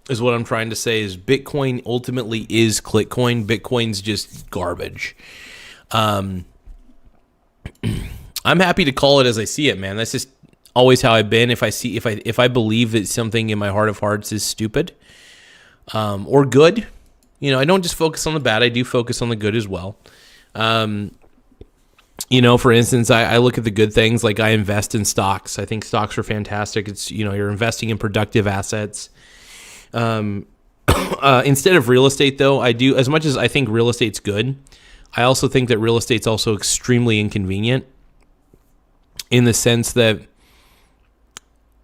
is what I'm trying to say. Is Bitcoin ultimately is Clickcoin. Bitcoin's just garbage. I'm happy to call it as I see it, man. That's just always how I've been. If I believe that something in my heart of hearts is stupid or good, I don't just focus on the bad. I do focus on the good as well. For instance, I look at the good things, like I invest in stocks. I think stocks are fantastic. It's, you're investing in productive assets. Instead of real estate, though, I do, as much as I think real estate's good, I also think that real estate's also extremely inconvenient in the sense that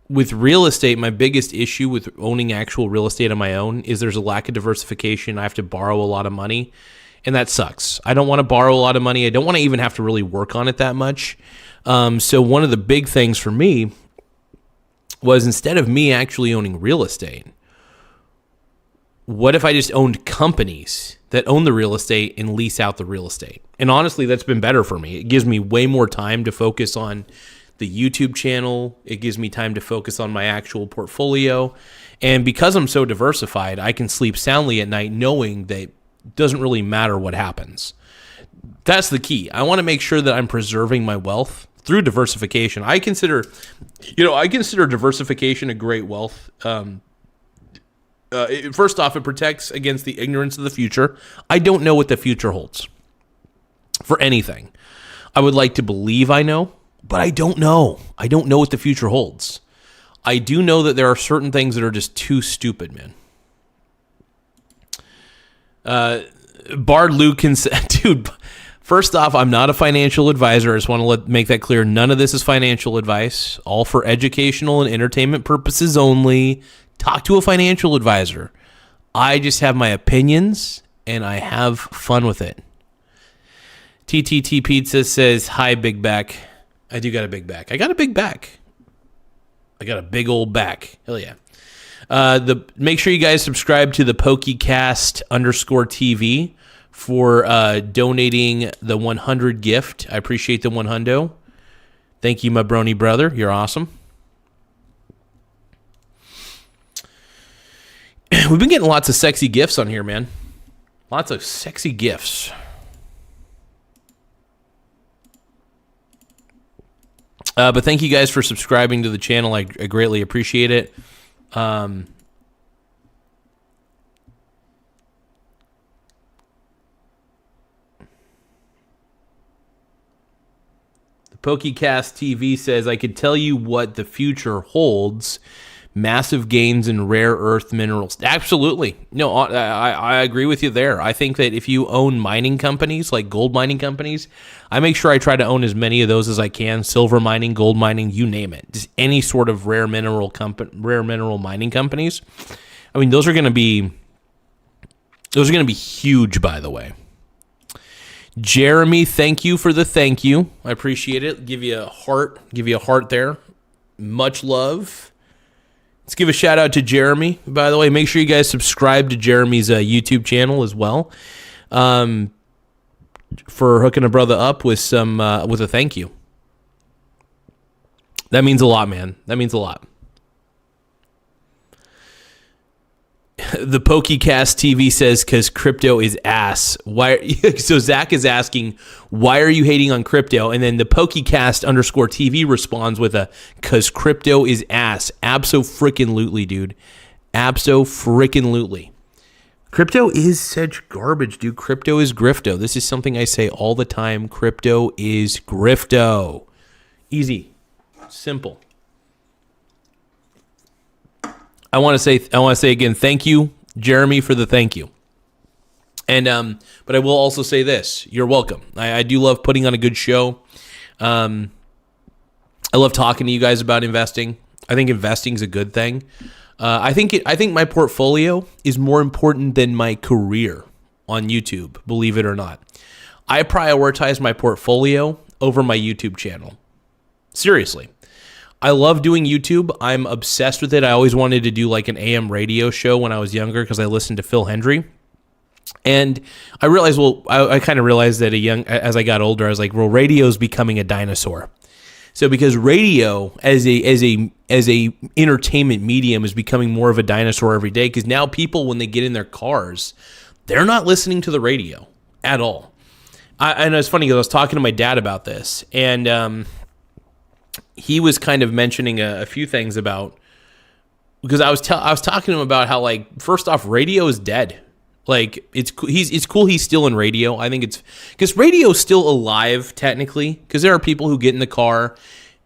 with real estate, my biggest issue with owning actual real estate on my own is there's a lack of diversification. I have to borrow a lot of money. And that sucks. I don't want to borrow a lot of money. I don't want to even have to really work on it that much. So one of the big things for me was instead of me actually owning real estate, what if I just owned companies that own the real estate and lease out the real estate? And honestly, that's been better for me. It gives me way more time to focus on the YouTube channel. It gives me time to focus on my actual portfolio. And because I'm so diversified, I can sleep soundly at night knowing that doesn't really matter what happens. That's the key. I want to make sure that I'm preserving my wealth through diversification. I consider diversification a great wealth. First off, it protects against the ignorance of the future. I don't know what the future holds for anything. I would like to believe I know, but I don't know. I don't know what the future holds. I do know that there are certain things that are just too stupid, man. Bard Luke can say, dude, first off, I'm not a financial advisor. I just want to make that clear. None of this is financial advice, all for educational and entertainment purposes only. Talk to a financial advisor. I just have my opinions and I have fun with it. TTT Pizza says, hi, big back. I do got a big back. I got a big back. I got a big old back. Hell yeah. Make sure you guys subscribe to the PokeyCast_TV for donating the 100 gift. I appreciate the 100. Thank you, my brony brother. You're awesome. We've been getting lots of sexy gifts on here, man. Lots of sexy gifts. But thank you guys for subscribing to the channel. I greatly appreciate it. PokeCast TV says, I could tell you what the future holds. Massive gains in rare earth minerals. Absolutely. No, I agree with you there. I think that if you own mining companies, like gold mining companies, I make sure I try to own as many of those as I can. Silver mining, gold mining, you name it. Just any sort of rare mineral mining companies. I mean, those are going to be huge, by the way. Jeremy, thank you for the thank you. I appreciate it. Give you a heart there. Much love. Let's give a shout out to Jeremy. By the way, make sure you guys subscribe to Jeremy's YouTube channel as well, for hooking a brother up with a thank you. That means a lot, man. That means a lot. The PokeCast TV says, because crypto is ass. Why? So Zach is asking, why are you hating on crypto? And then the PokeCast_TV responds with because crypto is ass. Abso-frickin-lutely, dude. Abso-frickin-lutely. Crypto is such garbage, dude. Crypto is grifto. This is something I say all the time. Crypto is grifto. Easy. Simple. I want to say again, thank you, Jeremy, for the thank you. And but I will also say this: you're welcome. I do love putting on a good show. I love talking to you guys about investing. I think investing is a good thing. I think my portfolio is more important than my career on YouTube. Believe it or not, I prioritize my portfolio over my YouTube channel. Seriously. I love doing YouTube. I'm obsessed with it. I always wanted to do like an AM radio show when I was younger because I listened to Phil Hendry. And I realized, I kind of realized that as I got older, I was like, well, radio's becoming a dinosaur. So because radio as a entertainment medium is becoming more of a dinosaur every day, because now people, when they get in their cars, they're not listening to the radio at all. And it's funny because I was talking to my dad about this, and he was kind of mentioning a few things about, because I was talking to him about how, like, first off, radio is dead. Like, it's cool he's still in radio. I think it's because radio is still alive technically, because there are people who get in the car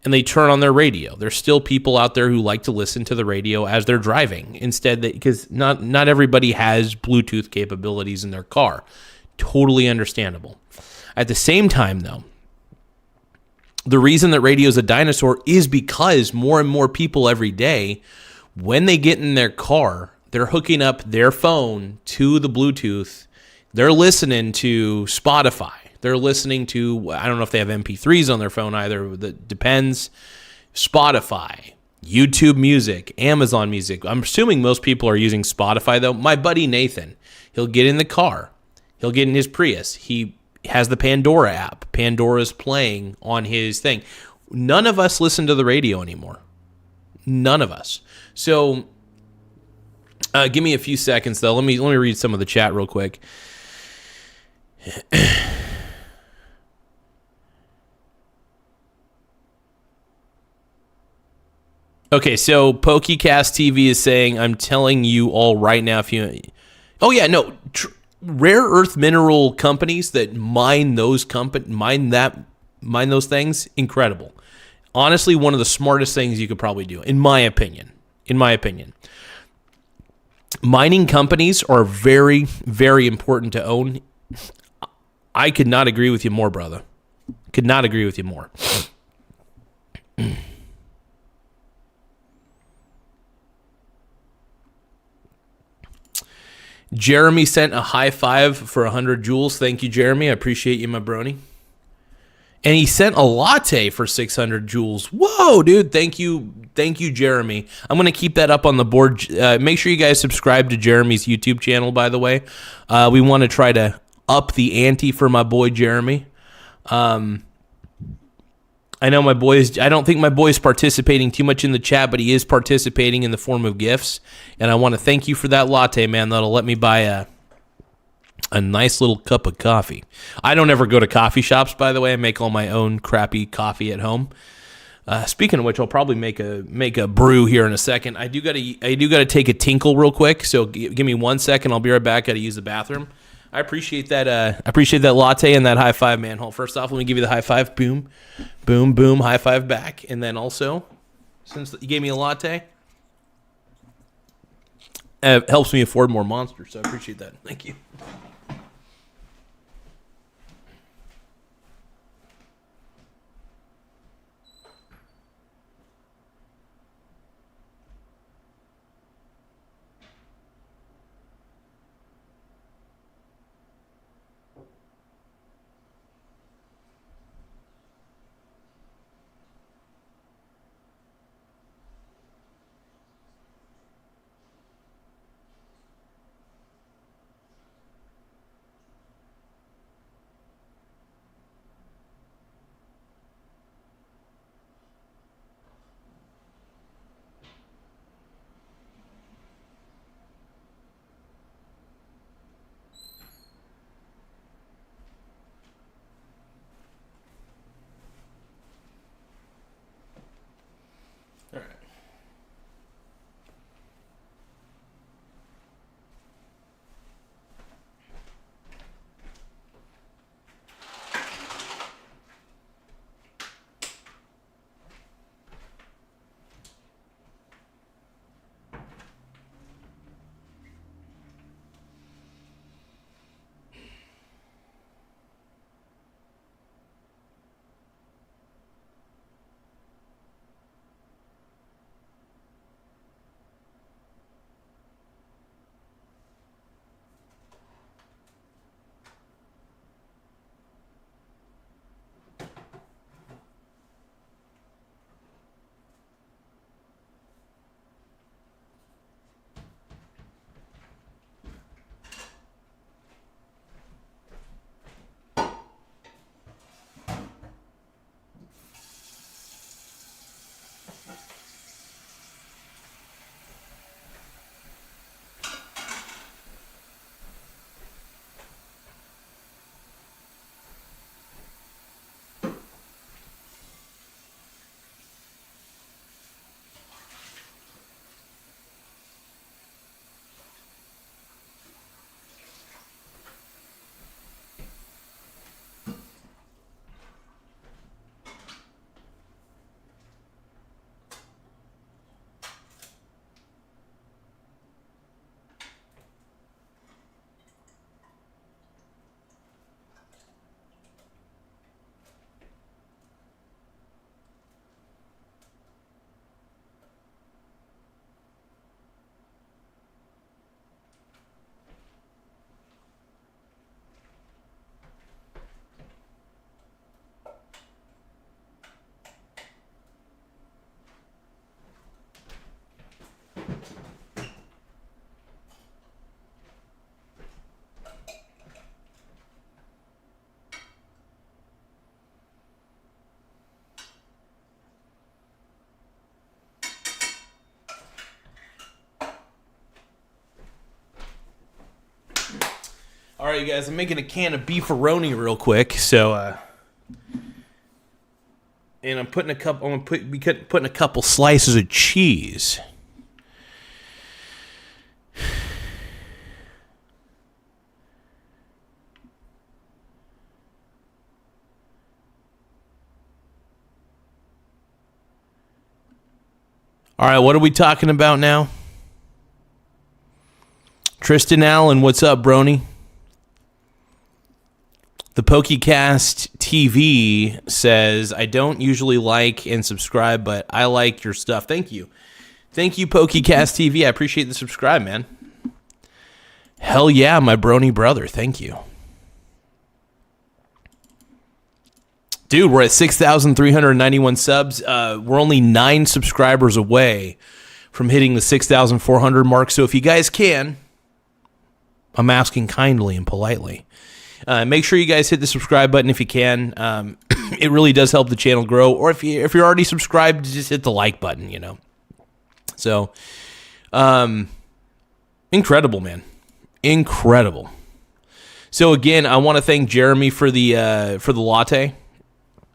and they turn on their radio. There's still people out there who like to listen to the radio as they're driving instead, because not everybody has Bluetooth capabilities in their car. Totally understandable. At the same time, though, the reason that radio is a dinosaur is because more and more people every day, when they get in their car, they're hooking up their phone to the Bluetooth. They're listening to Spotify. They're listening to, I don't know if they have MP3s on their phone either. That depends. Spotify, YouTube Music, Amazon Music. I'm assuming most people are using Spotify, though. My buddy Nathan, he'll get in the car. He'll get in his Prius. He has the Pandora app. Pandora's playing on his thing. None of us listen to the radio anymore. None of us. So give me a few seconds, though. Let me read some of the chat real quick. Okay, so PokeCast TV is saying, I'm telling you all right now, if you... Oh, yeah, no... Rare earth mineral companies that mine those things, incredible. Honestly, one of the smartest things you could probably do, in my opinion. Mining companies are very, very important to own. I could not agree with you more, brother. Could not agree with you more. Jeremy sent a high five for 100 joules. Thank you, Jeremy. I appreciate you, my brony. And he sent a latte for 600 joules. Whoa, dude. Thank you, Jeremy. I'm going to keep that up on the board. Make sure you guys subscribe to Jeremy's YouTube channel, by the way. We want to try to up the ante for my boy, Jeremy. I know I don't think my boy's participating too much in the chat, but he is participating in the form of gifts. And I want to thank you for that latte, man. That'll let me buy a nice little cup of coffee. I don't ever go to coffee shops, by the way. I make all my own crappy coffee at home. Speaking of which, I'll probably make a brew here in a second. I do gotta take a tinkle real quick, so give me 1 second. I'll be right back. Gotta use the bathroom. I appreciate that. I appreciate that latte and that high five, man. Hold, first off, let me give you the high five. Boom, boom, boom. High five back. And then also, since you gave me a latte, it helps me afford more Monsters. So I appreciate that. Thank you. All right. All right, you guys, I'm making a can of beefaroni real quick. So, and I'm putting putting a couple slices of cheese. All right, what are we talking about now? Tristan Allen, what's up, Brony? The Pokecast TV says, I don't usually like and subscribe, but I like your stuff. Thank you. Thank you, Pokecast TV. I appreciate the subscribe, man. Hell yeah, my Brony brother. Thank you. Dude, we're at 6,391 subs. We're only 9 subscribers away from hitting the 6,400 mark. So if you guys can, I'm asking kindly and politely, make sure you guys hit the subscribe button if you can. It really does help the channel grow. Or if you're already subscribed, just hit the like button, you know. So, incredible, man. Incredible. So again, I want to thank Jeremy for the latte.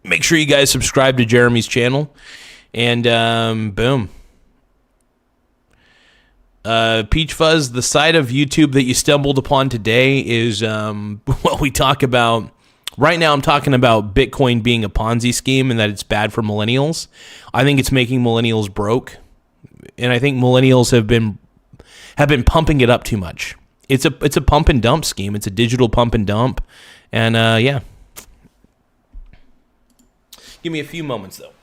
Make sure you guys subscribe to Jeremy's channel. And boom. Peach Fuzz, the side of YouTube that you stumbled upon today is what we talk about. Right now, I'm talking about Bitcoin being a Ponzi scheme and that it's bad for millennials. I think it's making millennials broke, and I think millennials have been pumping it up too much. It's a pump and dump scheme. It's a digital pump and dump, and yeah. Give me a few moments though.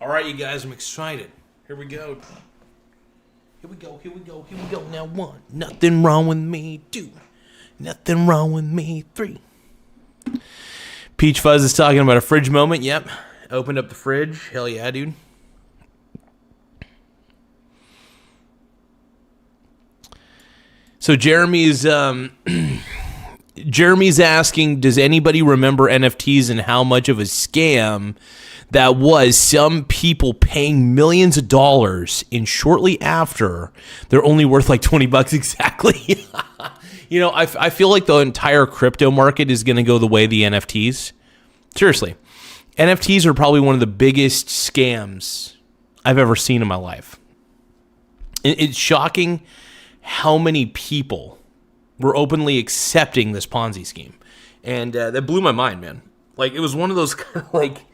All right, you guys, I'm excited. Here we go. Here we go. Now, 1, nothing wrong with me. 2, nothing wrong with me. 3. Peach Fuzz is talking about a fridge moment. Yep. Opened up the fridge. Hell yeah, dude. So Jeremy's asking, does anybody remember NFTs and how much of a scam that was? Some people paying millions of dollars, and shortly after, they're only worth like $20 exactly. You know, I feel like the entire crypto market is going to go the way of the NFTs. Seriously. NFTs are probably one of the biggest scams I've ever seen in my life. It's shocking how many people were openly accepting this Ponzi scheme. And that blew my mind, man. Like, it was one of those kind of like,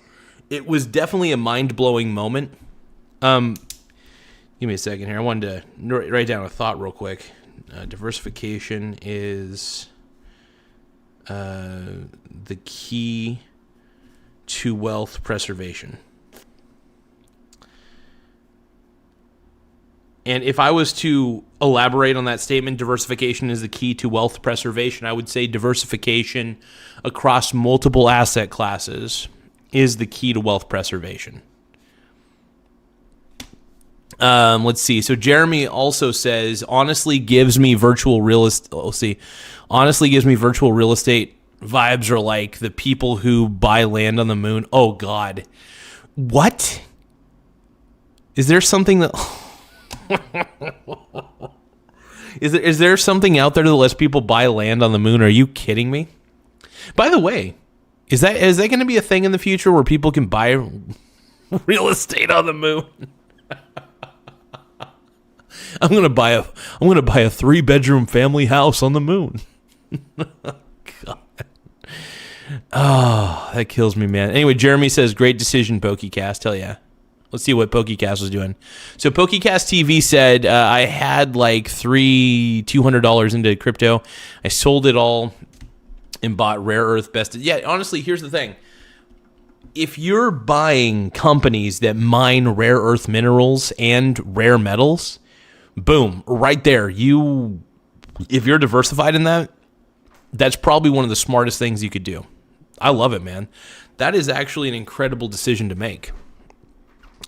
it was definitely a mind-blowing moment. Give me a second here. I wanted to write down a thought real quick. Diversification is the key to wealth preservation. And if I was to elaborate on that statement, diversification is the key to wealth preservation, I would say diversification across multiple asset classes is the key to wealth preservation. Let's see. So Jeremy also says, honestly gives me virtual real estate. Honestly gives me virtual real estate vibes are like the people who buy land on the moon. Oh God. What? Is there something that is there something out there that lets people buy land on the moon? Are you kidding me? By the way, is that going to be a thing in the future where people can buy real estate on the moon? I'm gonna buy a 3-bedroom family house on the moon. God. Oh, that kills me, man. Anyway, Jeremy says, great decision, PokeCast. Hell yeah. Let's see what PokeCast was doing. So PokeCast TV said I had like $200 into crypto. I sold it all and bought rare earth bested. Yeah, honestly, here's the thing. If you're buying companies that mine rare earth minerals and rare metals, boom, right there. If you're diversified in that, that's probably one of the smartest things you could do. I love it, man. That is actually an incredible decision to make.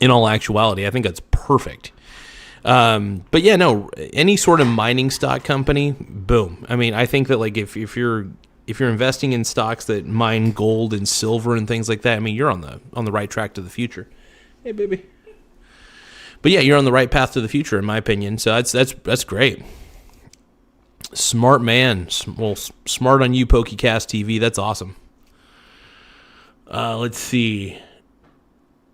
In all actuality, I think that's perfect. But yeah, no, any sort of mining stock company, boom. I mean, I think that like if you're investing in stocks that mine gold and silver and things like that, I mean, you're on the right track to the future. Hey, baby. But yeah, you're on the right path to the future, in my opinion. So that's great. Smart man. Well, smart on you, PokeCast TV. That's awesome. Let's see.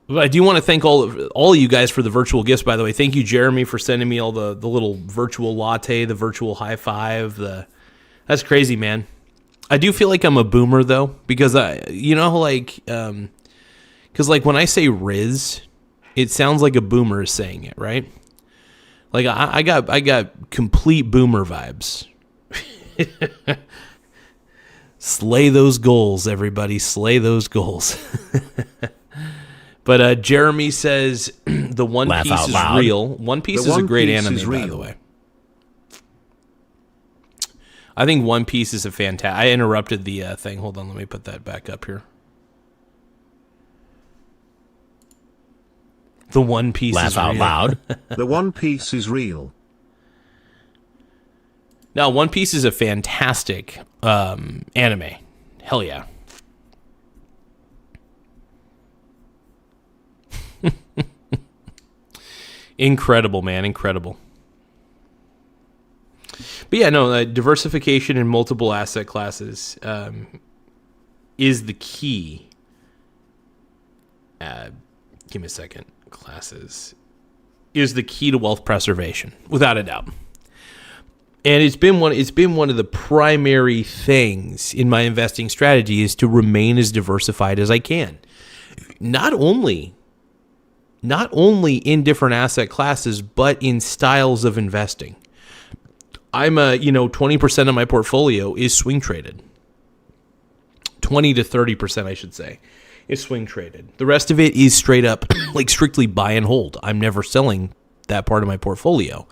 But I do want to thank all of you guys for the virtual gifts, by the way. Thank you, Jeremy, for sending me all the little virtual latte, the virtual high five. That's crazy, man. I do feel like I'm a boomer, though, because because like when I say Riz, it sounds like a boomer is saying it, right? Like I got complete boomer vibes. Slay those goals, everybody. Slay those goals. But Jeremy says the One Piece is real. One Piece is a great anime, by the way. I think One Piece is a fantastic... I interrupted the thing. Hold on, let me put that back up here. The One Piece is real. Laugh out loud. The One Piece is real. No, One Piece is a fantastic anime. Hell yeah. Incredible, man. Incredible. But yeah, no, diversification in multiple asset classes is the key. Give me a second. Classes is the key to wealth preservation, without a doubt. And it's been one of the primary things in my investing strategy is to remain as diversified as I can. Not only in different asset classes, but in styles of investing. I'm 20% of my portfolio is swing traded. 20 to 30%, I should say, is swing traded. The rest of it is straight up, like strictly buy and hold. I'm never selling that part of my portfolio.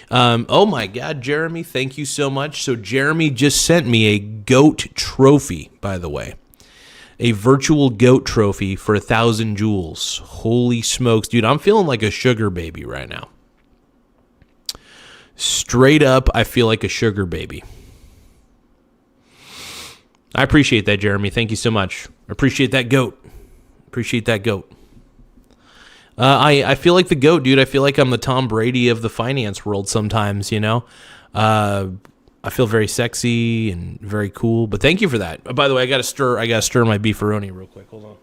Oh my God, Jeremy, thank you so much. So Jeremy just sent me a GOAT trophy, by the way. A virtual GOAT trophy for 1,000 joules. Holy smokes, dude. I'm feeling like a sugar baby right now. Straight up, I feel like a sugar baby. I appreciate that, Jeremy. Thank you so much. I appreciate that GOAT. Appreciate that GOAT. I feel like the GOAT, dude. I feel like I'm the Tom Brady of the finance world sometimes, you know? I feel very sexy and very cool, but thank you for that. By the way, I gotta stir my beefaroni real quick. Hold on.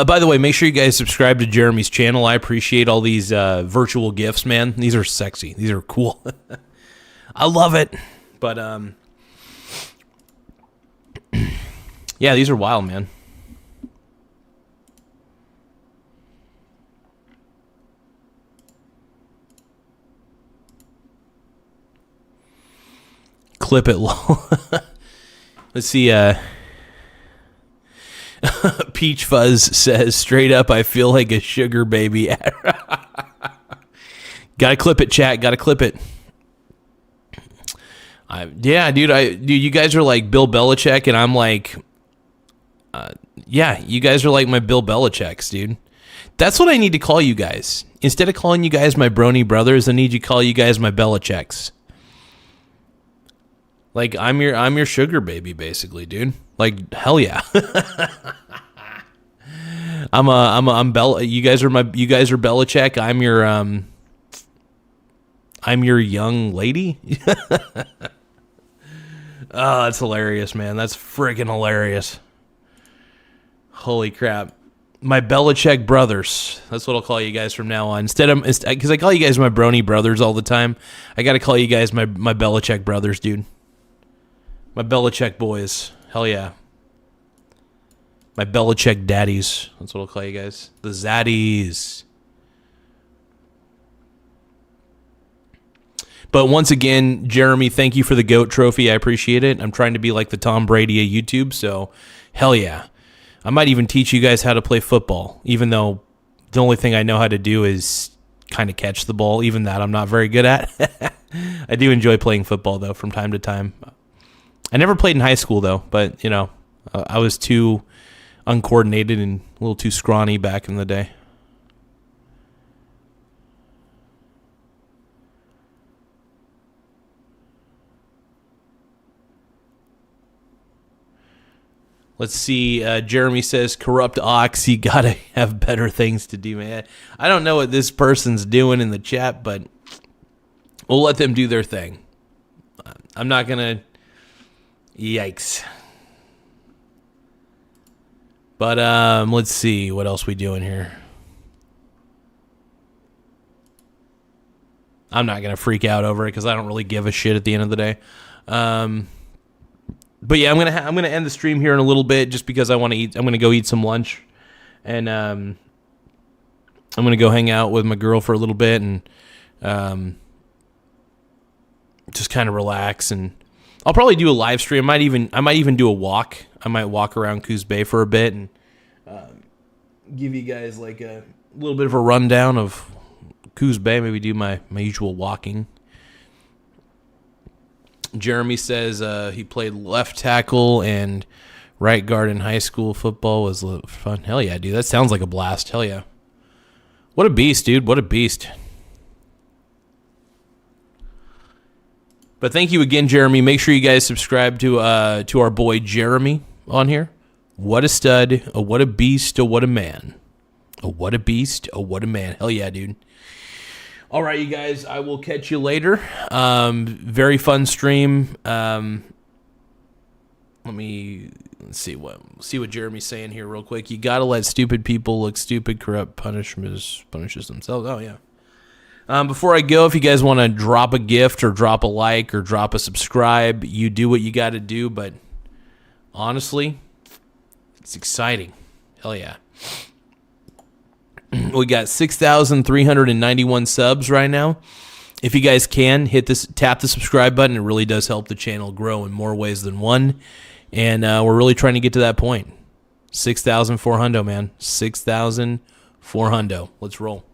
By the way, make sure you guys subscribe to Jeremy's channel. I appreciate all these virtual gifts, man. These are sexy. These are cool. I love it. But, yeah, these are wild, man. Clip it low. Let's see, Peach Fuzz says, straight up, I feel like a sugar baby. Gotta clip it, chat. Gotta clip it. Yeah, dude, you guys are like Bill Belichick, and I'm like, yeah, you guys are like my Bill Belichicks, dude. That's what I need to call you guys. Instead of calling you guys my brony brothers, I need to call you guys my Belichicks. Like I'm your sugar baby, basically, dude. Like hell yeah. I'm Bella. You guys are Belichick. I'm your young lady. Oh, that's hilarious, man. That's freaking hilarious. Holy crap. My Belichick brothers. That's what I'll call you guys from now on. Because I call you guys my brony brothers all the time. I got to call you guys my Belichick brothers, dude. My Belichick boys. Hell yeah. My Belichick daddies. That's what I'll call you guys. The Zaddies. But once again, Jeremy, thank you for the GOAT trophy. I appreciate it. I'm trying to be like the Tom Brady of YouTube, so hell yeah. I might even teach you guys how to play football, even though the only thing I know how to do is kind of catch the ball. Even that I'm not very good at. I do enjoy playing football, though, from time to time. I never played in high school, though, but, you know, I was too uncoordinated and a little too scrawny back in the day. Let's see. Jeremy says, corrupt ox, you got to have better things to do, man. I don't know what this person's doing in the chat, but we'll let them do their thing. I'm not going to... Yikes. But let's see what else we doing here. I'm not going to freak out over it because I don't really give a shit at the end of the day. But yeah, I'm gonna end the stream here in a little bit just because I want to eat. I'm gonna go eat some lunch, and I'm gonna go hang out with my girl for a little bit and just kind of relax. And I'll probably do a live stream. I might even do a walk. I might walk around Coos Bay for a bit and give you guys like a little bit of a rundown of Coos Bay. Maybe do my usual walking. Jeremy says he played left tackle and right guard in high school. Football was fun. Hell yeah, dude. That sounds like a blast. Hell yeah. What a beast, dude. What a beast. But thank you again, Jeremy. Make sure you guys subscribe to our boy Jeremy on here. What a stud. Oh, what a beast. Oh, what a man. Oh, what a beast. Oh, what a man. Hell yeah, dude. All right, you guys, I will catch you later. Very fun stream. Let's see what Jeremy's saying here real quick. You got to let stupid people look stupid. Corrupt punishes themselves. Oh, yeah. Before I go, if you guys want to drop a gift or drop a like or drop a subscribe, you do what you got to do. But honestly, it's exciting. Hell yeah. We got 6,391 subs right now. If you guys can, tap the subscribe button. It really does help the channel grow in more ways than one. And we're really trying to get to that point. 6,400, man. 6,400. Let's roll.